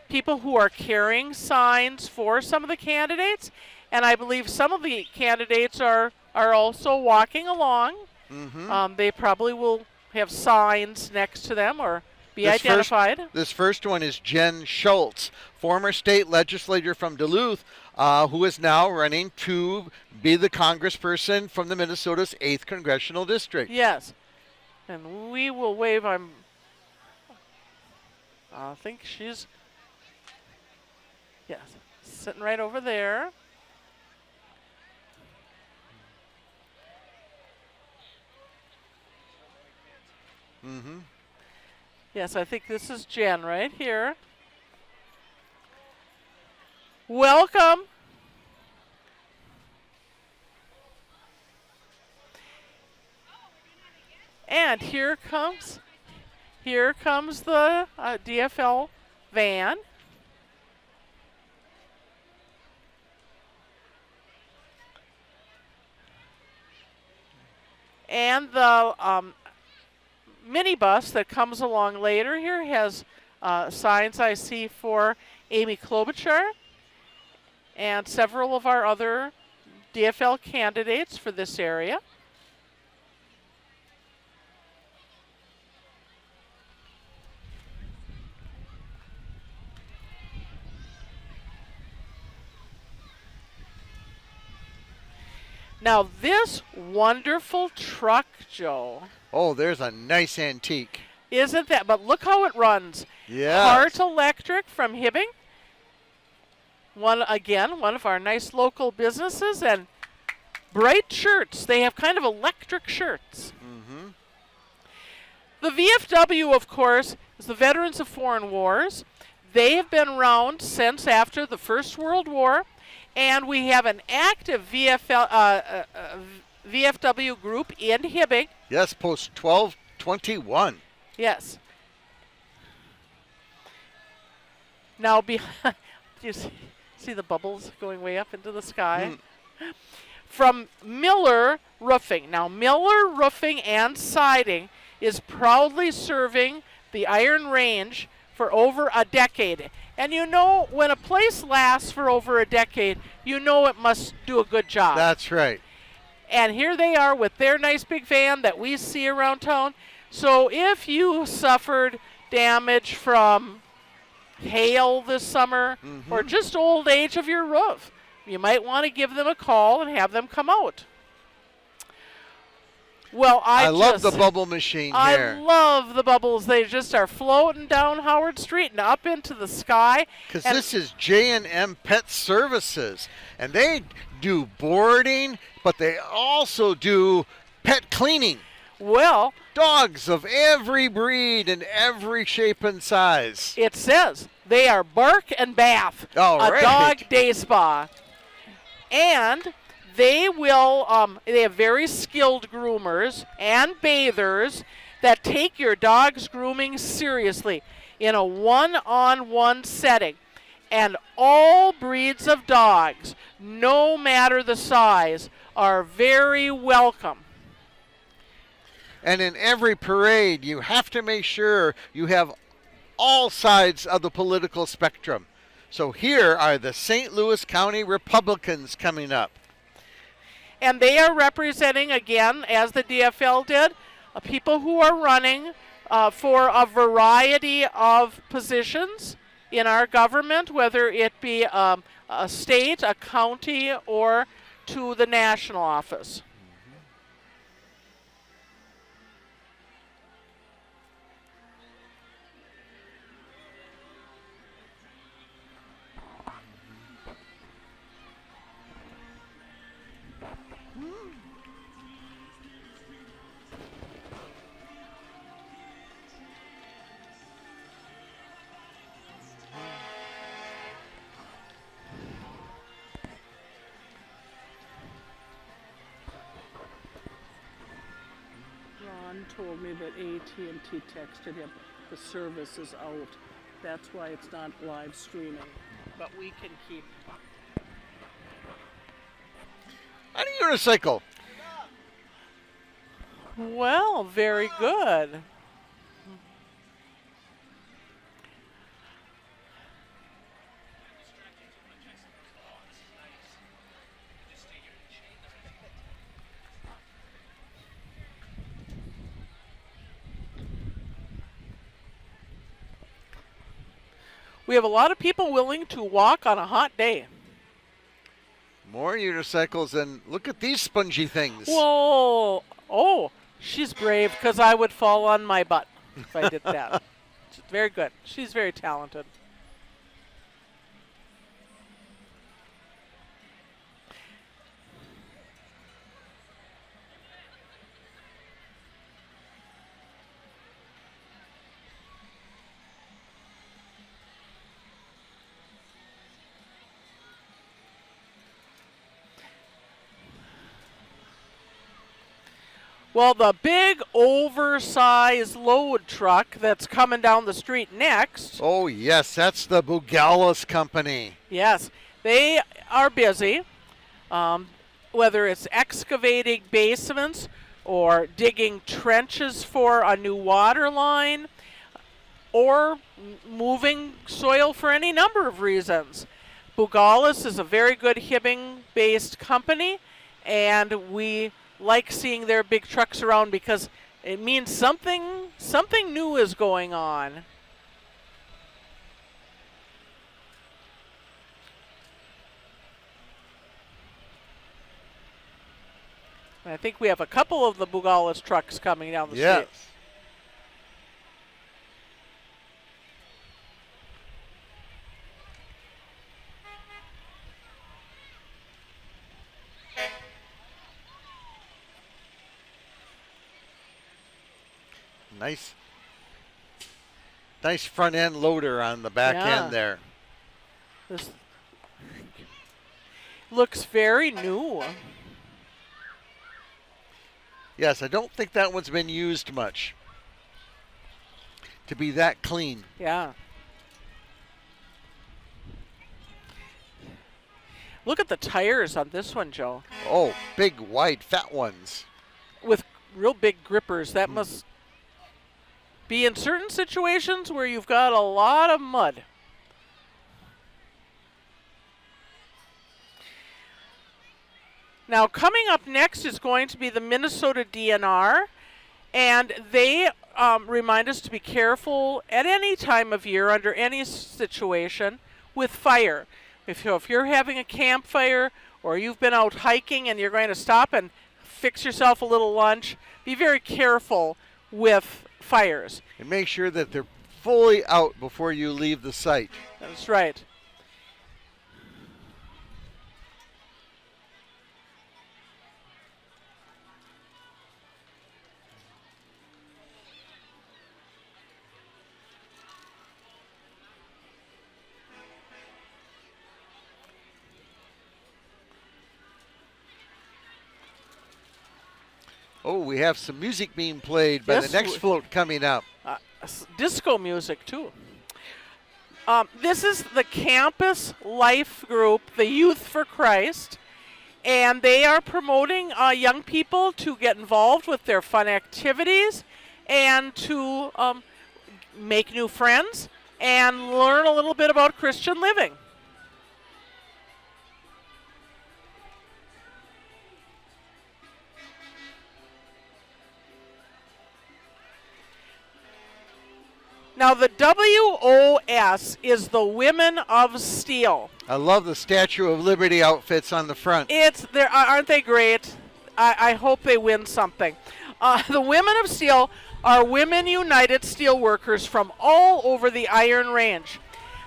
people who are carrying signs for some of the candidates. And I believe some of the candidates are also walking along. Mm-hmm. They probably will have signs next to them or be identified.
This first one is Jen Schultz, former state legislator from Duluth, who is now running to be the congressperson from the Minnesota's 8th Congressional District.
Yes. And we will wave. I think she's, yes, sitting right over there.
Mm-hmm.
Yes, I think this is Jen right here. Welcome. And here comes the DFL van. And the minibus that comes along later here has signs I see for Amy Klobuchar and several of our other DFL candidates for this area. Now this wonderful truck, Joe.
Oh, there's a nice antique.
Isn't that? But look how it runs.
Yeah.
Hart Electric from Hibbing. One of our nice local businesses, and bright shirts. They have kind of electric shirts.
Mm-hmm.
The VFW, of course, is the Veterans of Foreign Wars. They have been around since after the First World War. And we have an active VFW group in Hibbing.
Yes, post 1221.
Yes. Now, do you see the bubbles going way up into the sky? From Miller Roofing. Now, Miller Roofing and Siding is proudly serving the Iron Range for over a decade. And you know, when a place lasts for over a decade, you know it must do a good job.
That's right.
And here they are with their nice big van that we see around town. So if you suffered damage from hail this summer or just old age of your roof, you might want to give them a call and have them come out. Well, I
love the bubble machine here.
I love the bubbles. They just are floating down Howard Street and up into the sky.
Because this is J&M Pet Services, and they do boarding, but they also do pet cleaning.
Well,
dogs of every breed and every shape and size.
It says they are Bark and Bath, a dog day spa. And they will, they have very skilled groomers and bathers that take your dog's grooming seriously in a one-on-one setting. And all breeds of dogs, no matter the size, are very welcome.
And in every parade, you have to make sure you have all sides of the political spectrum. So here are the St. Louis County Republicans coming up.
And they are representing, again, as the DFL did, people who are running for a variety of positions in our government, whether it be a state, a county, or to the national office. Told me that AT&T texted him the service is out. That's why it's not live streaming. But we can keep.
On a unicycle.
Well, very good. We have a lot of people willing to walk on a hot day.
More unicycles, and look at these spongy things.
Whoa. Oh, she's brave, because I would fall on my butt if I did that. Very good. She's very talented. Well, the big oversized load truck that's coming down the street next.
Oh, yes, that's the Bugalis Company.
Yes, they are busy. Whether it's excavating basements or digging trenches for a new water line or moving soil for any number of reasons. Bugalis is a very good Hibbing-based company, and we like seeing their big trucks around because it means something new is going on. And I think we have a couple of the Bugalis trucks coming down the street.
Nice front end loader on the back end there.
This looks very new.
Yes, I don't think that one's been used much to be that clean.
Yeah. Look at the tires on this one, Joe.
Oh, big, wide, fat ones.
With real big grippers. That must be in certain situations where you've got a lot of mud. Now, coming up next is going to be the Minnesota DNR, and they remind us to be careful at any time of year, under any situation, with fire. If you're having a campfire or you've been out hiking and you're going to stop and fix yourself a little lunch, be very careful with fires.
And make sure that they're fully out before you leave the site.
That's right.
Oh, we have some music being played by the next float coming up.
Disco music, too. This is the Campus Life Group, the Youth for Christ, and they are promoting young people to get involved with their fun activities and to make new friends and learn a little bit about Christian living. Now, the WOS is the Women of Steel.
I love the Statue of Liberty outfits on the front.
Aren't they great? I hope they win something. The Women of Steel are Women United Steelworkers from all over the Iron Range.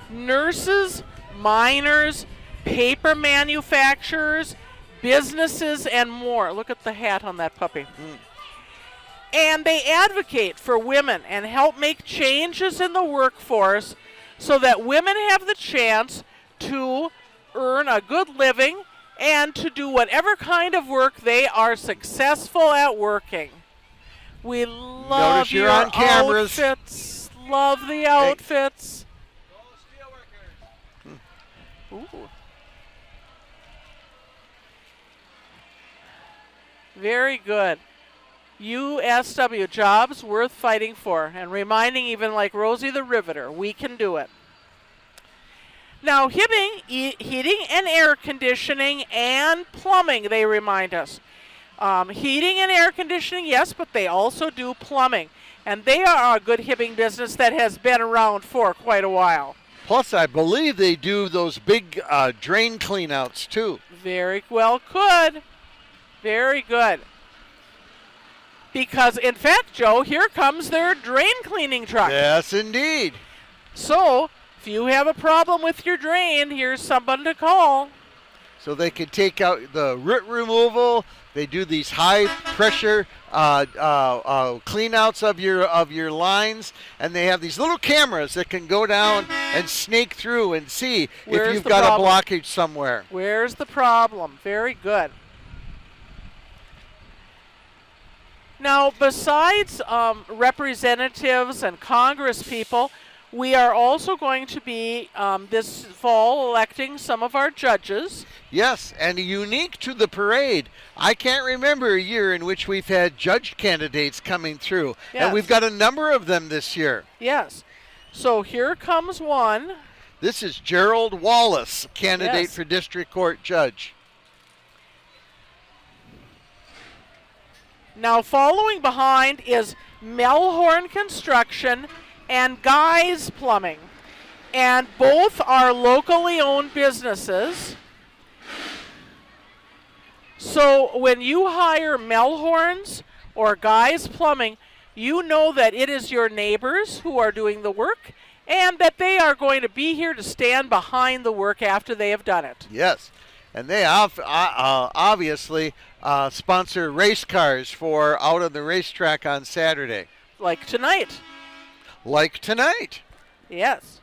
Nurses, miners, paper manufacturers, businesses, and more. Look at the hat on that puppy. And they advocate for women and help make changes in the workforce so that women have the chance to earn a good living and to do whatever kind of work they are successful at working. We love your
on cameras.
outfits. Love the outfits. Ooh. Very good. USW, jobs worth fighting for, and reminding even like Rosie the Riveter, we can do it. Now, Hibbing, heating and air conditioning and plumbing, they remind us. Heating and air conditioning, yes, but they also do plumbing. And they are a good Hibbing business that has been around for quite a while.
Plus, I believe they do those big drain cleanouts, too.
Very well could. Very good. Because, in fact, Joe, here comes their drain cleaning truck.
Yes, indeed.
So, if you have a problem with your drain, here's someone to call.
So they can take out the root removal. They do these high-pressure cleanouts of your lines, and they have these little cameras that can go down and snake through and see if you've got a blockage somewhere. Where's
the problem? Very good. Now, besides representatives and Congress people, we are also going to be this fall electing some of our judges.
Yes, and unique to the parade, I can't remember a year in which we've had judge candidates coming through.
Yes.
And we've got a number of them this year.
Yes. So here comes one.
This is Gerald Wallace, candidate
Yes.
for district court judge.
Now following behind is Melhorn Construction and Guy's Plumbing. And both are locally owned businesses. So when you hire Melhorns or Guy's Plumbing, you know that it is your neighbors who are doing the work and that they are going to be here to stand behind the work after they have done it.
Yes, and they obviously sponsor race cars for out on the racetrack on Saturday.
Like tonight.
Like tonight.
Yes.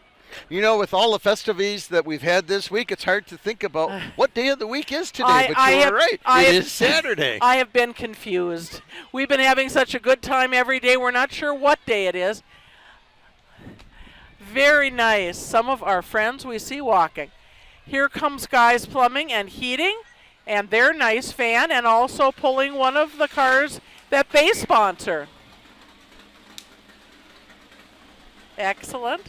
You know, with all the festivities that we've had this week, it's hard to think about what day of the week is today, but you're right. It is Saturday.
I have been confused. We've been having such a good time every day, we're not sure what day it is. Very nice. Some of our friends we see walking. Here comes Guy's Plumbing and Heating and their nice van, and also pulling one of the cars that they sponsor. Excellent.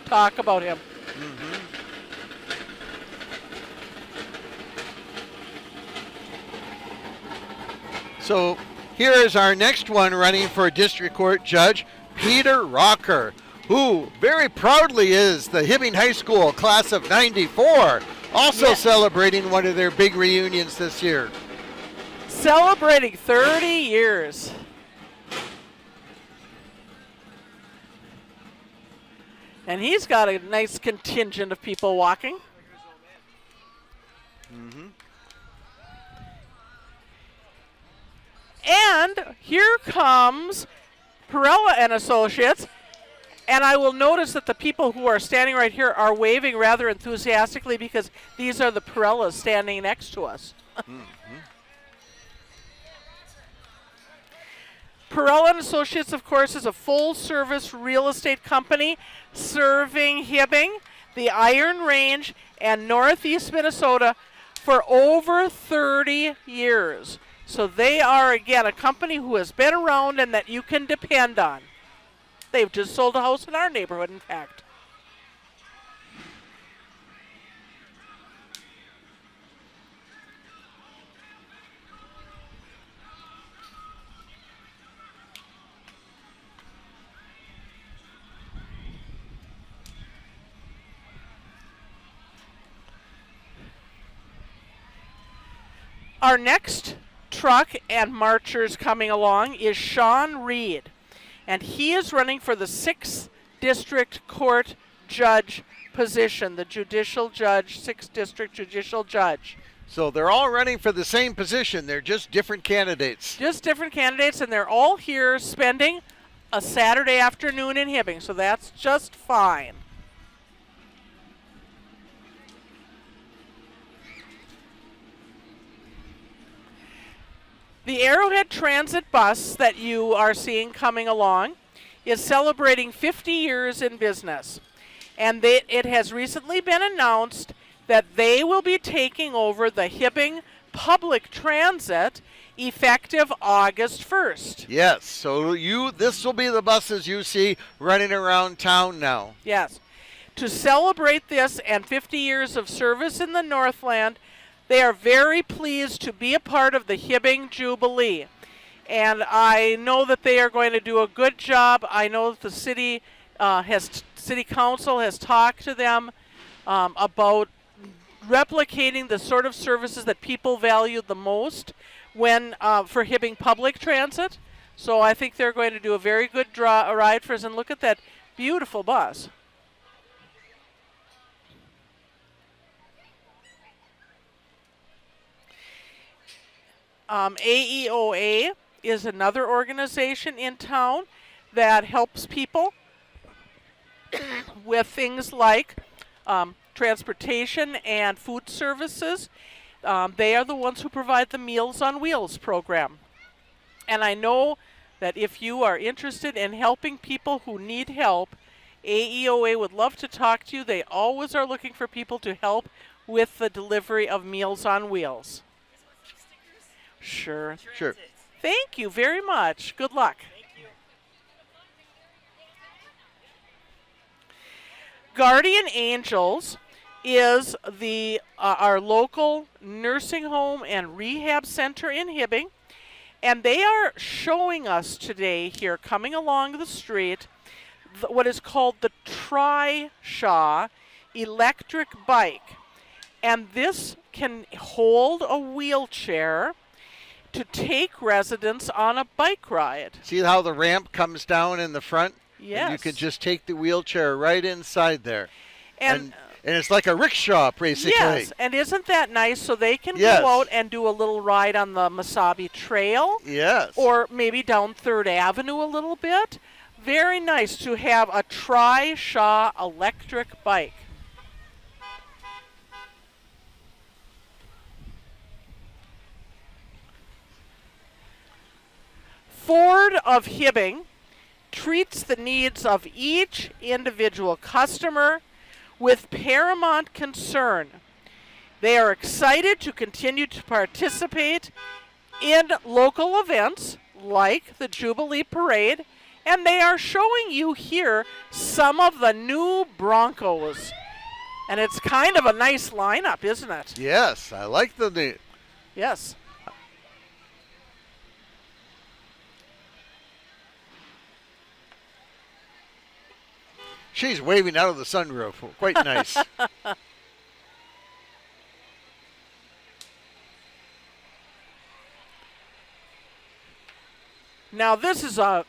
Talk about him.
So here is our next one running for district court judge, Peter Rocker, who very proudly is the Hibbing High School class of '94, also celebrating one of their big reunions this year.
Celebrating 30 years. And he's got a nice contingent of people walking. And here comes Perella and Associates. And I will notice that the people who are standing right here are waving rather enthusiastically because these are the Perellas standing next to us. Perella and Associates, of course, is a full-service real estate company serving Hibbing, the Iron Range, and Northeast Minnesota for over 30 years. So they are, again, a company who has been around and that you can depend on. They've just sold a house in our neighborhood, in fact. Our next truck and marchers coming along is Sean Reed, and he is running for the 6th District Court Judge position, the judicial judge, 6th District Judicial Judge.
So they're all running for the same position. They're just different candidates.
Just different candidates, and they're all here spending a Saturday afternoon in Hibbing, so that's just fine. The Arrowhead Transit bus that you are seeing coming along is celebrating 50 years in business. And it has recently been announced that they will be taking over the Hibbing Public Transit effective August 1st.
Yes, so this will be the buses you see running around town now.
Yes. To celebrate this and 50 years of service in the Northland, they are very pleased to be a part of the Hibbing Jubilee. And I know that they are going to do a good job. I know that the city city council has talked to them about replicating the sort of services that people value the most when for Hibbing Public Transit. So I think they're going to do a very good ride for us. And look at that beautiful bus. AEOA is another organization in town that helps people with things like transportation and food services. They are the ones who provide the Meals on Wheels program. And I know that if you are interested in helping people who need help, AEOA would love to talk to you. They always are looking for people to help with the delivery of Meals on Wheels. Sure.
Sure.
Thank you very much. Good luck. Guardian Angels is the our local nursing home and rehab center in Hibbing, and they are showing us today here, coming along the street, what is called the Trishaw electric bike. And this can hold a wheelchair to take residents on a bike ride.
See how the ramp comes down in the front?
Yes.
And you can just take the wheelchair right inside there.
And
it's like a rickshaw, basically.
yes, and isn't that nice? So they can
Yes.
go out and do a little ride on the Mesabi Trail.
Yes.
Or maybe down 3rd Avenue a little bit. Very nice to have a Trishaw electric bike. Ford of Hibbing treats the needs of each individual customer with paramount concern. They are excited to continue to participate in local events like the Jubilee Parade, and they are showing you here some of the new Broncos. And it's kind of a nice lineup, isn't it?
Yes, I like the.
Yes.
She's waving out of the sunroof. Quite nice.
Now this is a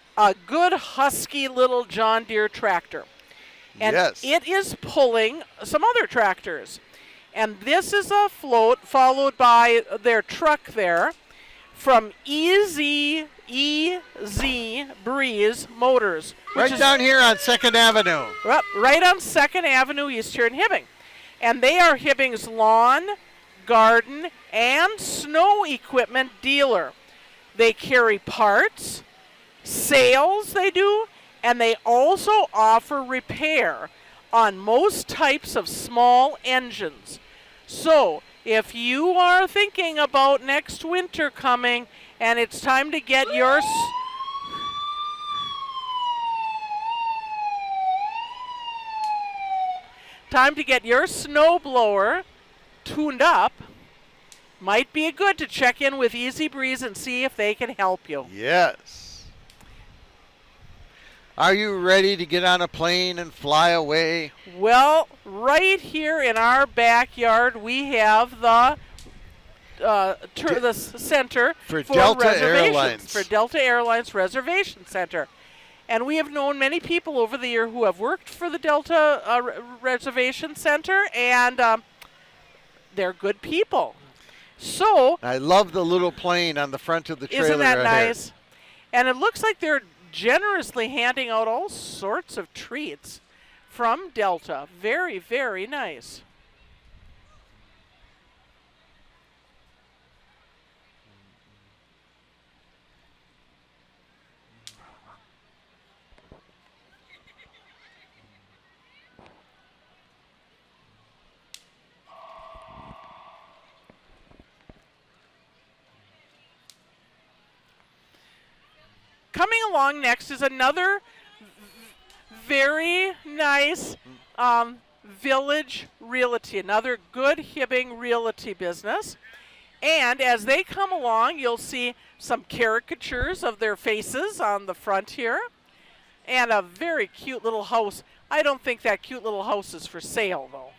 good husky little John Deere tractor. And
yes.
it is pulling some other tractors. And this is a float followed by their truck there from EZ Breeze Motors.
Right down here on 2nd Avenue.
Right on 2nd Avenue East here in Hibbing. And they are Hibbing's lawn, garden, and snow equipment dealer. They carry parts, sales they do, and they also offer repair on most types of small engines. So, if you are thinking about next winter coming and it's time to get your snow blower tuned up, might be good to check in with Easy Breeze and see if they can help you.
Yes. Are you ready to get on a plane and fly away?
Well, right here in our backyard, we have the center
for Delta
reservations,
Airlines.
for Delta Airlines Reservation Center. And we have known many people over the year who have worked for the Delta Reservation Center, and they're good people. So
I love the little plane on the front of the trailer.
isn't that
right
nice? And it looks like they're generously handing out all sorts of treats from Delta. Very, very nice. Coming along next is another very nice Village Realty, another good Hibbing realty business. And as they come along, you'll see some caricatures of their faces on the front here, and a very cute little house. I don't think that cute little house is for sale, though.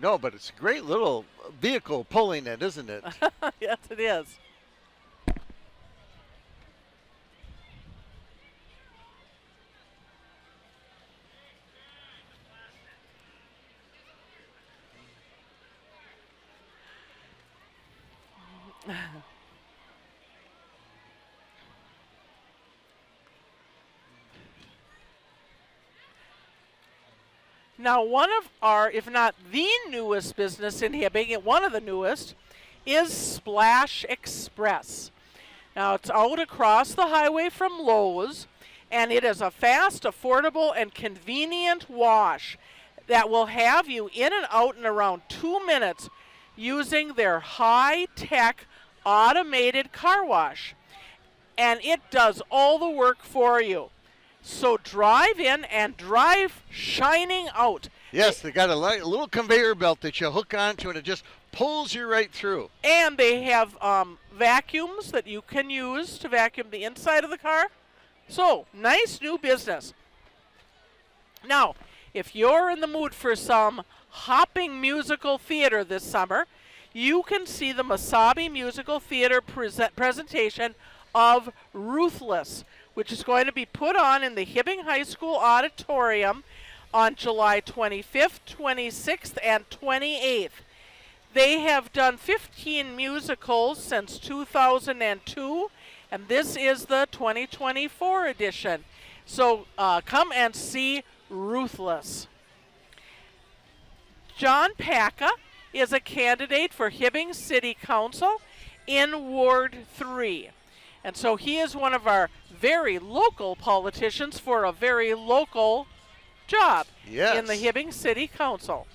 No, but it's a great little vehicle pulling it, isn't it?
Yes, it is. Now, one of our, if not the newest business in Hibbing, one of the newest, is Splash Express. Now, it's out across the highway from Lowe's, and it is a fast, affordable, and convenient wash that will have you in and out in around 2 minutes using their high-tech automated car wash. And it does all the work for you. So drive in and drive shining out.
Yes, they got a little conveyor belt that you hook onto, and it just pulls you right through.
And they have vacuums that you can use to vacuum the inside of the car. So, nice new business. Now, if you're in the mood for some hopping musical theater this summer, you can see the Masabi Musical Theater presentation of Ruthless, which is going to be put on in the Hibbing High School Auditorium on July 25th, 26th, and 28th. They have done 15 musicals since 2002, and this is the 2024 edition. So come and see Ruthless. John Packa is a candidate for Hibbing City Council in Ward 3. And so he is one of our very local politicians for a very local job in the Hibbing City Council.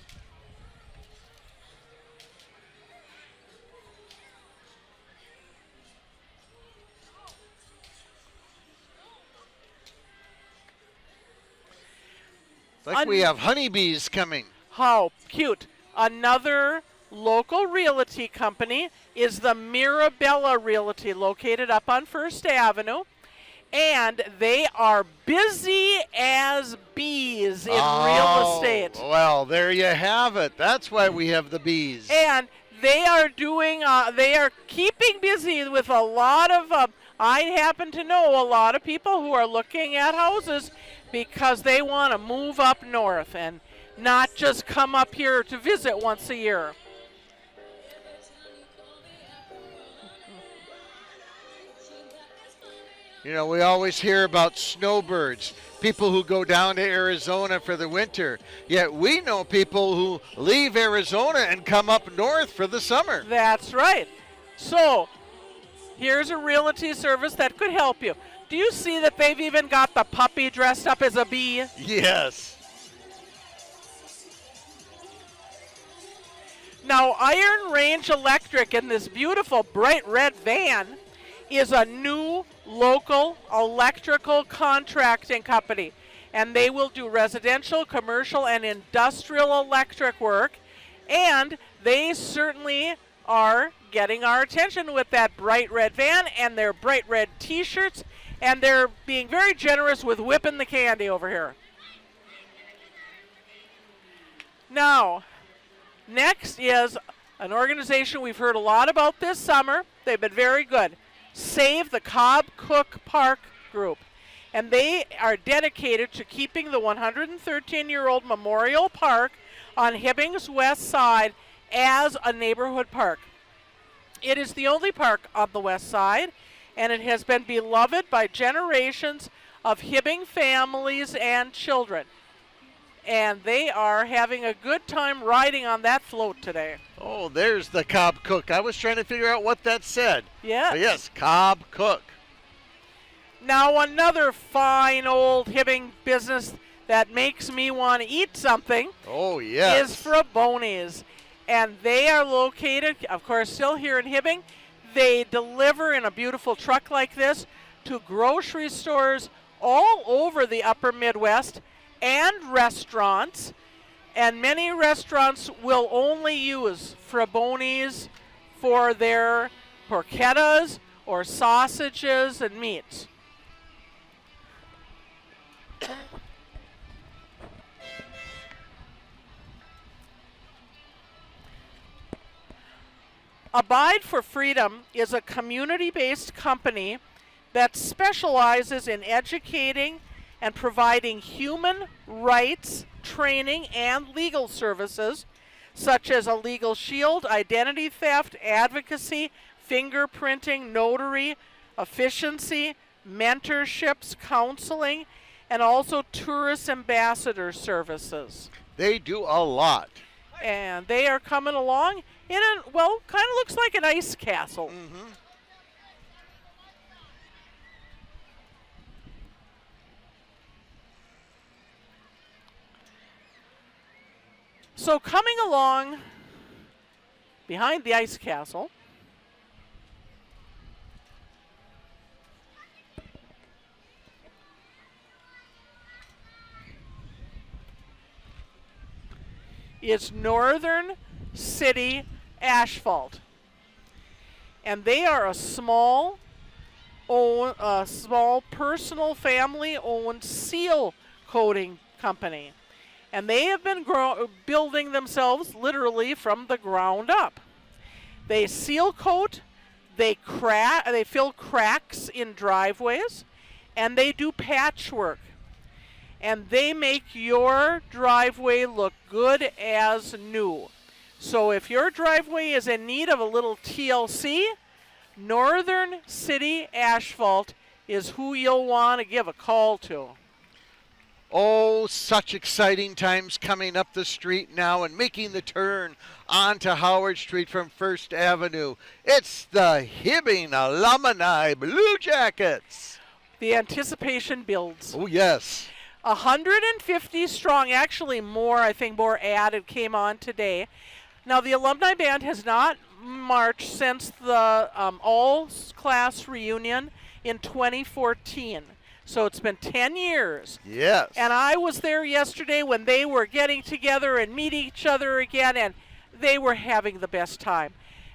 Like we have honeybees coming.
How cute. Another local realty company is the Mirabella Realty, located up on First Avenue. And they are busy as bees in real estate.
Well, there you have it. That's why we have the bees.
And they are doing, they are keeping busy with a lot of, I happen to know a lot of people who are looking at houses because they want to move up north and not just come up here to visit once a year.
You know, we always hear about snowbirds, people who go down to Arizona for the winter. Yet we know people who leave Arizona and come up north for the summer.
That's right. So here's a realty service that could help you. Do you see that they've even got the puppy dressed up as a bee?
Yes.
Now, Iron Range Electric in this beautiful bright red van is a new local electrical contracting company. And they will do residential, commercial, and industrial electric work. And they certainly are getting our attention with that bright red van and their bright red t-shirts. And they're being very generous with whipping the candy over here. Now, next is an organization we've heard a lot about this summer. They've been very good. Save the Cobb Cook Park Group. And they are dedicated to keeping the 113-year-old Memorial Park on Hibbing's west side as a neighborhood park. It is the only park on the west side, and it has been beloved by generations of Hibbing families and children. And they are having a good time riding on that float today.
Oh, there's the Cobb Cook. I was trying to figure out what that said.
Yes.
But yes, Cobb Cook.
Now another fine old Hibbing business that makes me want to eat something
is
Fraboni's. And they are located, of course, still here in Hibbing. They deliver in a beautiful truck like this to grocery stores all over the upper Midwest and restaurants. And many restaurants will only use Fraboni's for their porchettas or sausages and meats. Abide for Freedom is a community-based company that specializes in educating and providing human rights training and legal services such as a legal shield, identity theft, advocacy, fingerprinting, notary, efficiency, mentorships, counseling, and also tourist ambassador services.
They do a lot.
And they are coming along in a, well, kind of looks like an ice castle.
Mm-hmm.
So coming along behind the ice castle is Northern City Asphalt. And they are a small personal family-owned seal coating company. And they have been building themselves literally from the ground up. They seal coat, they fill cracks in driveways, and they do patchwork. And they make your driveway look good as new. So if your driveway is in need of a little TLC, Northern City Asphalt is who you'll want to give a call to.
Oh, such exciting times coming up the street now and making the turn onto Howard Street from First Avenue. It's the Hibbing Alumni Blue Jackets.
The anticipation builds.
Oh, yes.
150 strong, actually more, I think more added came on today. Now the alumni band has not marched since the all-class reunion in 2014. So it's been 10 years.
Yes.
And I was there yesterday when they were getting together and meeting each other again, and they were having the best time.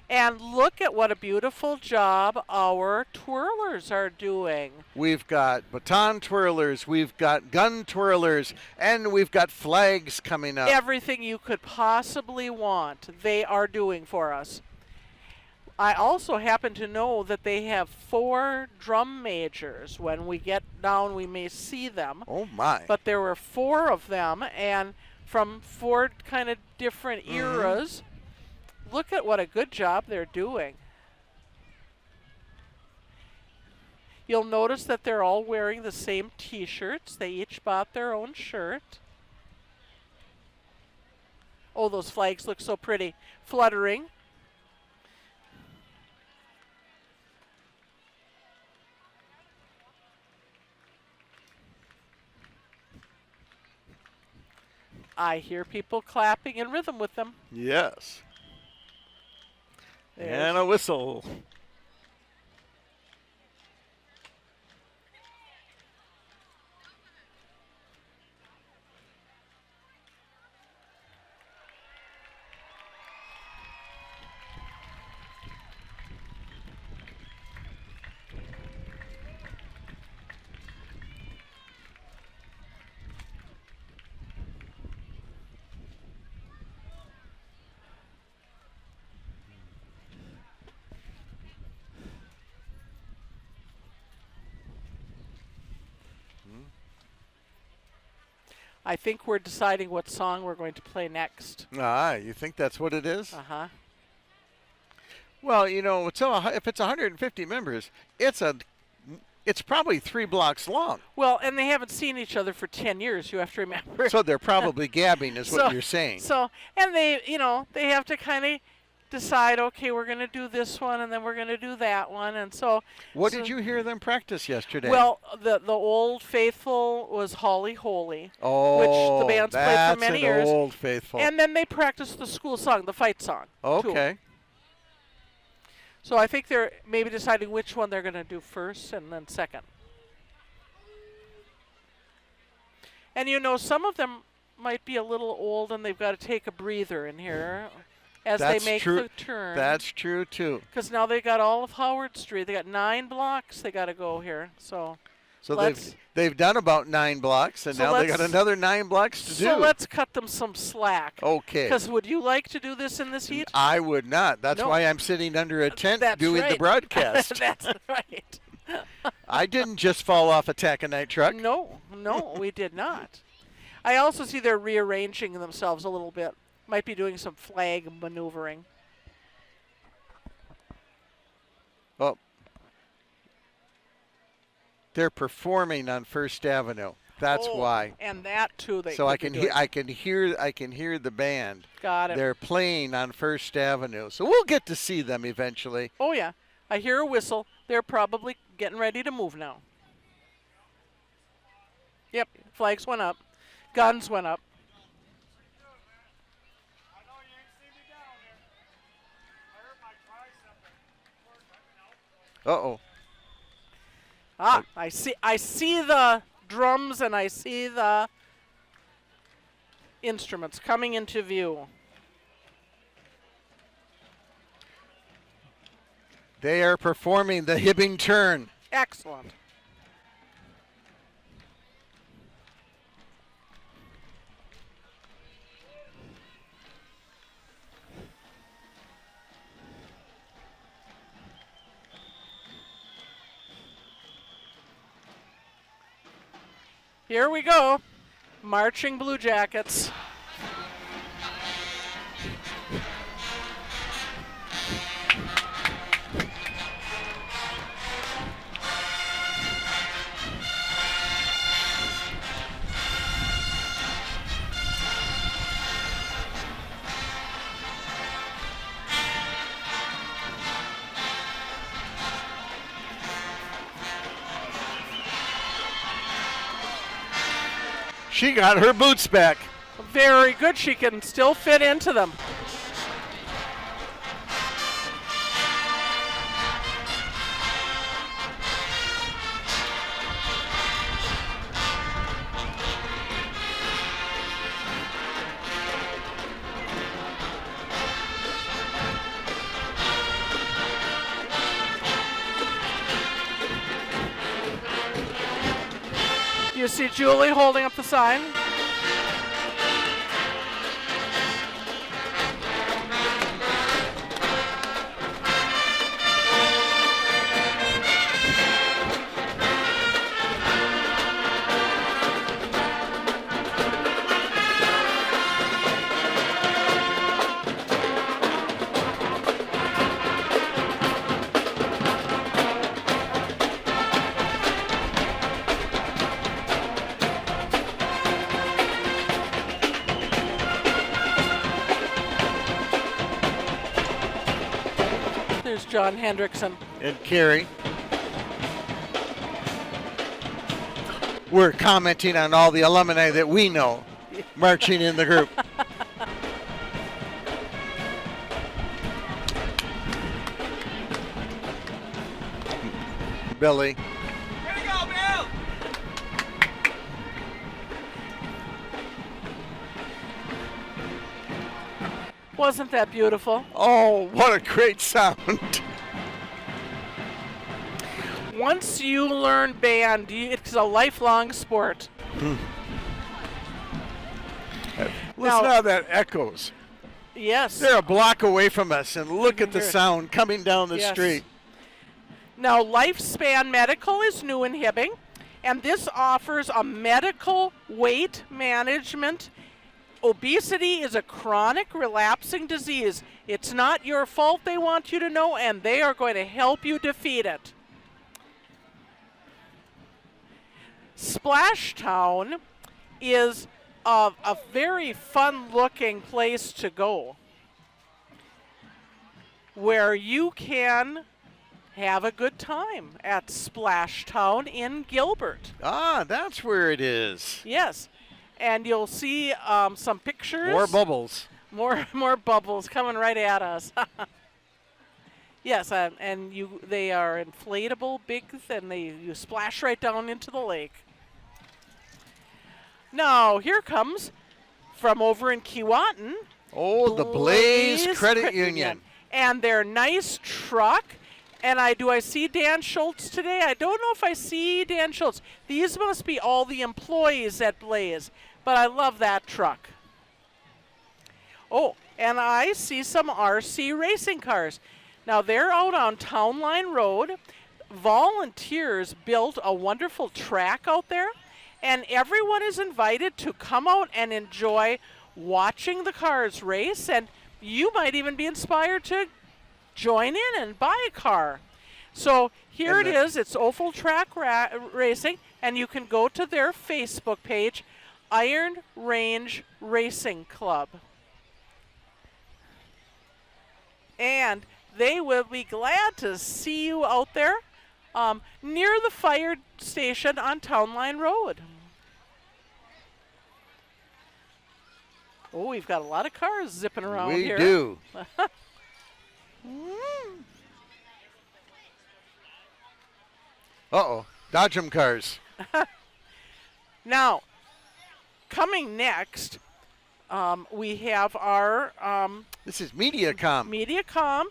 And look at what a beautiful job our twirlers are doing.
We've got baton twirlers, we've got gun twirlers, and we've got flags coming up.
Everything you could possibly want, they are doing for us. I also happen to know that they have 4 drum majors. When we get down, we may see them.
Oh, my.
But there were 4 of them, and from 4 kind of different eras. Look at what a good job they're doing. You'll notice that they're all wearing the same T-shirts. They each bought their own shirt. Oh, those flags look so pretty. Fluttering. I hear people clapping in rhythm with them.
Yes.
There's
And a whistle.
I think we're deciding what song we're going to play next.
Ah, you think that's what it is?
Uh-huh.
Well, you know, if it's 150 members, it's probably 3 blocks long.
Well, and they haven't seen each other for 10 years, you have to remember.
So they're probably gabbing is what you're saying.
So, and they, they have to kind of decide, okay, we're going to do this one, and then we're going to do that one. And so.
What did you hear them practice yesterday?
Well, the Old Faithful was Holly Holy,
oh,
which the band's played for many years.
Old Faithful.
And then they practiced the school song, the fight song.
Okay.
Too. So I think they're maybe deciding which one they're going to do first and then second. And some of them might be a little old and they've got to take a breather in here as they make the turn.
That's true, too.
Because now they got all of Howard Street. They got 9 blocks they got to go here. So
they've done about 9 blocks, and now they got another 9 blocks to do.
So let's cut them some slack.
Okay.
Because would you like to do this in this heat?
I would not. That's why I'm sitting under a tent doing the broadcast.
That's right.
I didn't just fall off a taconite truck.
No, we did not. I also see they're rearranging themselves a little bit. Might be doing some flag maneuvering.
Oh. They're performing on First Avenue. That's
Oh,
why.
And that too. They
So I
could
can
be
I can hear the band.
Got it.
They're playing on First Avenue, so we'll get to see them eventually.
Oh yeah, I hear a whistle. They're probably getting ready to move now. Yep, flags went up, guns went up.
Uh-oh.
I see the drums and I see the instruments coming into view.
They are performing the Hibbing turn.
Excellent. Here we go. Marching Blue Jackets.
She got her boots back.
Very good. She can still fit into them. You see Julie holding up the sign? There's John Hendrickson.
And Carrie. We're commenting on all the alumni that we know marching in the group. Billy.
Here we go, Bill!
Wasn't that beautiful?
Oh, what a great sound.
Once you learn band, it's a lifelong sport.
Listen how that echoes.
Yes.
They're a block away from us, and look at the
hear it.
sound coming down the
Yes.
street.
Now, Lifespan Medical is new in Hibbing, and this offers a medical weight management. Obesity is a chronic relapsing disease. It's not your fault, they want you to know, and they are going to help you defeat it. Splashtown is a very fun-looking place to go where you can have a good time at Splashtown in Gilbert.
Ah, that's where it is.
Yes, and you'll see some pictures.
More bubbles.
More bubbles coming right at us. Yes, and they are inflatable, big, and you splash right down into the lake. Now here comes from over in Keewatin.
Oh, the Blaze Credit Union.
And their nice truck. And do I see Dan Schultz today? I don't know if I see Dan Schultz. These must be all the employees at Blaze, but I love that truck. Oh, and I see some RC racing cars. Now they're out on Town Line Road. Volunteers built a wonderful track out there, and everyone is invited to come out and enjoy watching the cars race, and you might even be inspired to join in and buy a car. So here it is. It's oval track racing. and you can go to their Facebook page, Iron Range Racing Club. And they will be glad to see you out there near the fire station on Town Line Road. Oh, we've got a lot of cars zipping around
We
here.
do. Uh-oh. Dodge 'em cars.
Now, coming next, we have our
This is MediaCom.
MediaCom.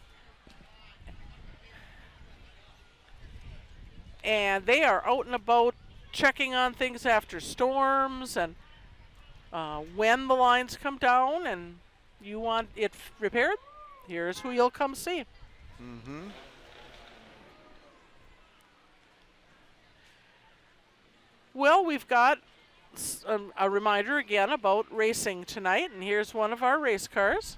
And they are out and about checking on things after storms and when the lines come down and you want it repaired, here's who you'll come see.
Mm-hmm.
Well, we've got a reminder again about racing tonight, and here's one of our race cars.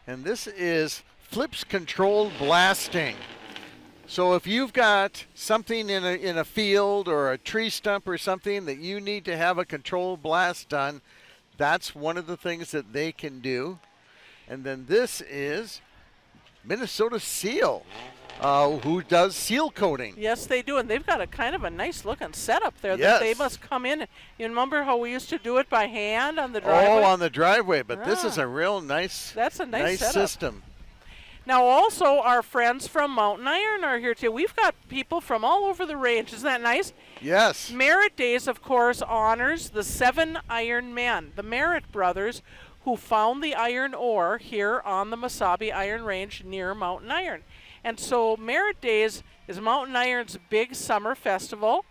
And this is flips controlled blasting. So if you've got something in a field or a tree stump or something that you need to have a controlled blast done, that's one of the things that they can do. And then this is Minnesota Seal, who does seal coating.
Yes, they do, and they've got a kind of a nice looking setup there
Yes.
that they must come in. You remember how we used to do it by hand on the driveway?
Oh, on the driveway, but this is
Ah.
a real nice,
That's a nice setup.
system.
Now, also, our friends from Mountain Iron are here, too. We've got people from all over the range. Isn't that nice?
Yes.
Merit Days, of course, honors the 7 Iron Men, the Merritt brothers, who found the iron ore here on the Mesabi Iron Range near Mountain Iron. And so Merit Days is Mountain Iron's big summer festival,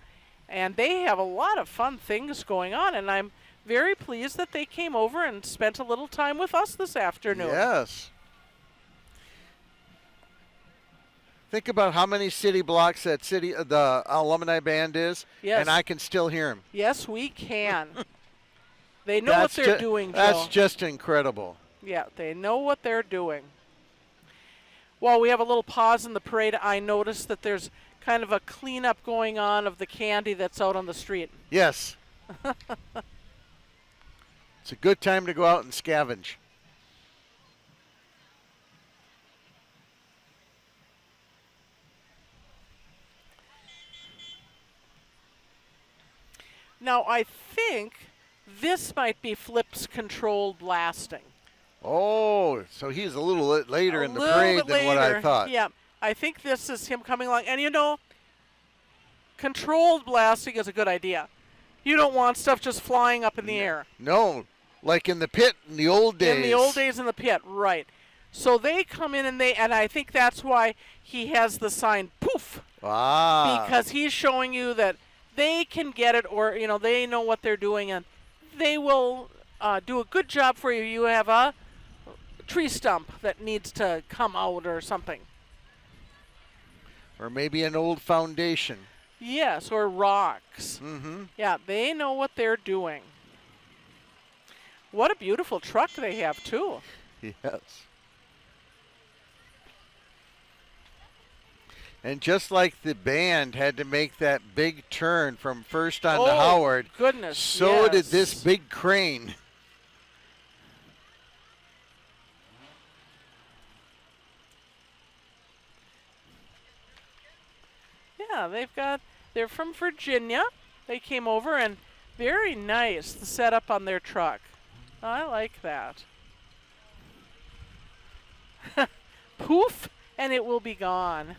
and they have a lot of fun things going on, and I'm very pleased that they came over and spent a little time with us this afternoon.
Yes. Think about how many city blocks the alumni band is,
Yes.
and I can still hear them.
Yes, we can. They know what they're doing, Joe.
That's just incredible.
Yeah, they know what they're doing. While we have a little pause in the parade, I noticed that there's kind of a cleanup going on of the candy that's out on the street.
Yes. It's a good time to go out and scavenge.
Now, I think this might be Flip's controlled blasting.
Oh, so he's a little later in the
little
parade
bit
than what I
later.
thought.
Yeah, I think this is him coming along. And you know, controlled blasting is a good idea. You don't want stuff just flying up in the air.
No, like in the pit in the old days.
In the old days in the pit, right. So they come in and I think that's why he has the sign poof.
Ah.
Because he's showing you that they can get it, or, you know, they know what they're doing, and they will do a good job for you. You have a tree stump that needs to come out or something.
Or maybe an old foundation.
Yes, or rocks.
Mm-hmm.
Yeah, they know what they're doing. What a beautiful truck they have, too.
Yes. And just like the band had to make that big turn from first on to Howard,
Goodness,
so did
yes.
this big crane.
Yeah, they're from Virginia. They came over, and very nice, the setup on their truck. I like that. Poof, and it will be gone.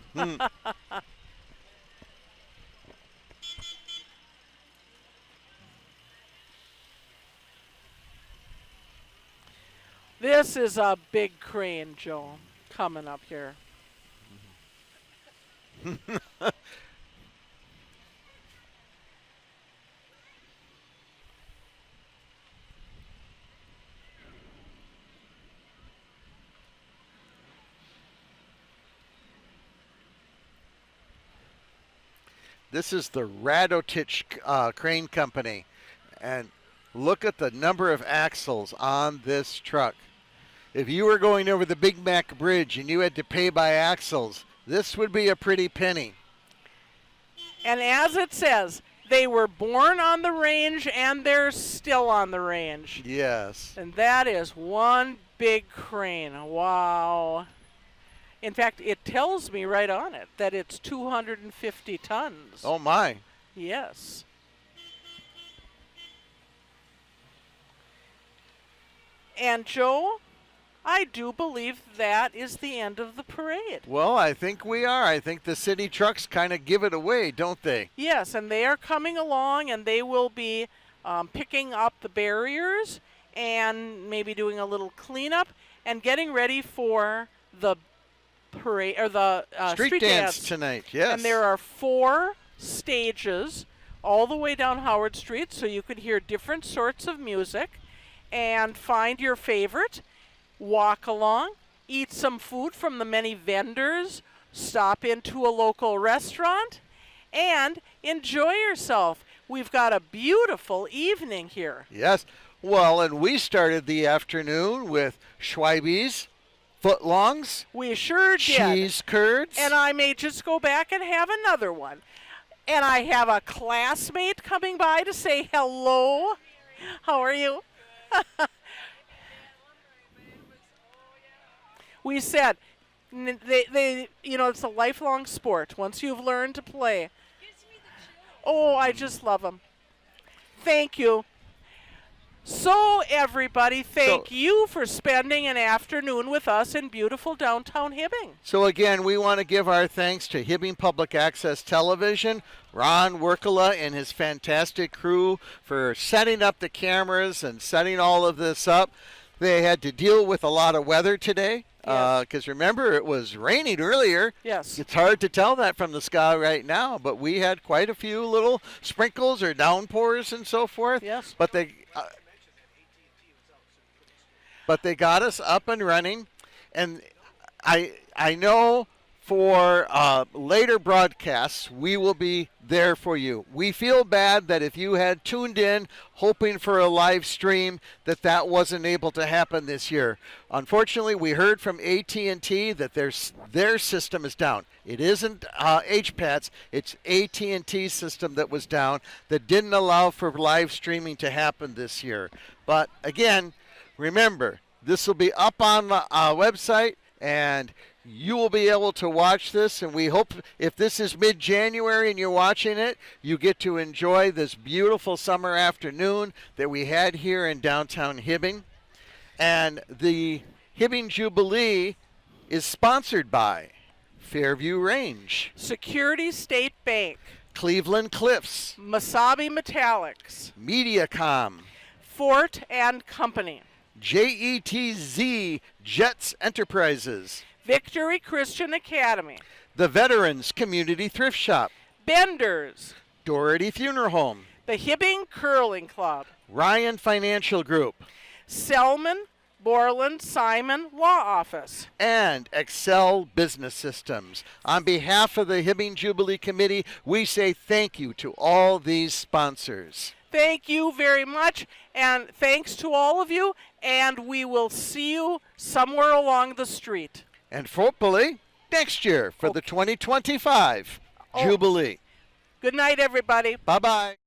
This is a big crane, Joe, coming up here.
This is the Radotich Crane Company. And look at the number of axles on this truck. If you were going over the Big Mac Bridge and you had to pay by axles, This would be a pretty penny.
And as it says, they were born on the range and they're still on the range.
Yes.
And that is one big crane. Wow. In fact, it tells me right on it that it's 250 tons.
Oh, my.
Yes. And Joe, I do believe that is the end of the parade.
Well, I think we are. I think the city trucks kind of give it away, don't they?
Yes, and they are coming along, and they will be picking up the barriers and maybe doing a little cleanup and getting ready for the parade or the
Street dance tonight. Yes.
And there are 4 stages all the way down Howard Street, so you could hear different sorts of music and find your favorite. Walk along, eat some food from the many vendors, stop into a local restaurant, and enjoy yourself. We've got a beautiful evening here.
Yes. Well, and we started the afternoon with Schweibe's, footlongs,
We sure did.
cheese curds.
And I may just go back and have another one. And I have a classmate coming by to say hello. How are you? We said, it's a lifelong sport. Once you've learned to play. Oh, I just love them. Thank you. So, everybody, thank you for spending an afternoon with us in beautiful downtown Hibbing.
So again, we want to give our thanks to Hibbing Public Access Television, Ron Werkela and his fantastic crew for setting up the cameras and setting all of this up. They had to deal with a lot of weather today because remember, it was raining earlier.
Yes.
It's hard to tell that from the sky right now, but we had quite a few little sprinkles or downpours and so forth.
Yes.
But they got us up and running, and I know for later broadcasts we will be there for you. We feel bad that if you had tuned in hoping for a live stream that wasn't able to happen this year. Unfortunately, we heard from AT&T that their system is down. It isn't HPAT's, it's AT&T system that was down that didn't allow for live streaming to happen this year. But again, remember, this will be up on the website, and you will be able to watch this. And we hope if this is mid-January and you're watching it, you get to enjoy this beautiful summer afternoon that we had here in downtown Hibbing. And the Hibbing Jubilee is sponsored by Fairview Range,
Security State Bank,
Cleveland Cliffs,
Masabi Metallics,
Mediacom,
Fort and Company,
JETZ Jets Enterprises,
Victory Christian Academy,
the Veterans Community Thrift Shop,
Benders,
Doherty Funeral Home,
the Hibbing Curling Club,
Ryan Financial Group,
Selman, Borland, Simon Law Office,
and Excel Business Systems. On behalf of the Hibbing Jubilee Committee, we say thank you to all these sponsors.
Thank you very much, and thanks to all of you, and we will see you somewhere along the street.
And hopefully next year for the 2025 Jubilee.
Good night, everybody.
Bye-bye.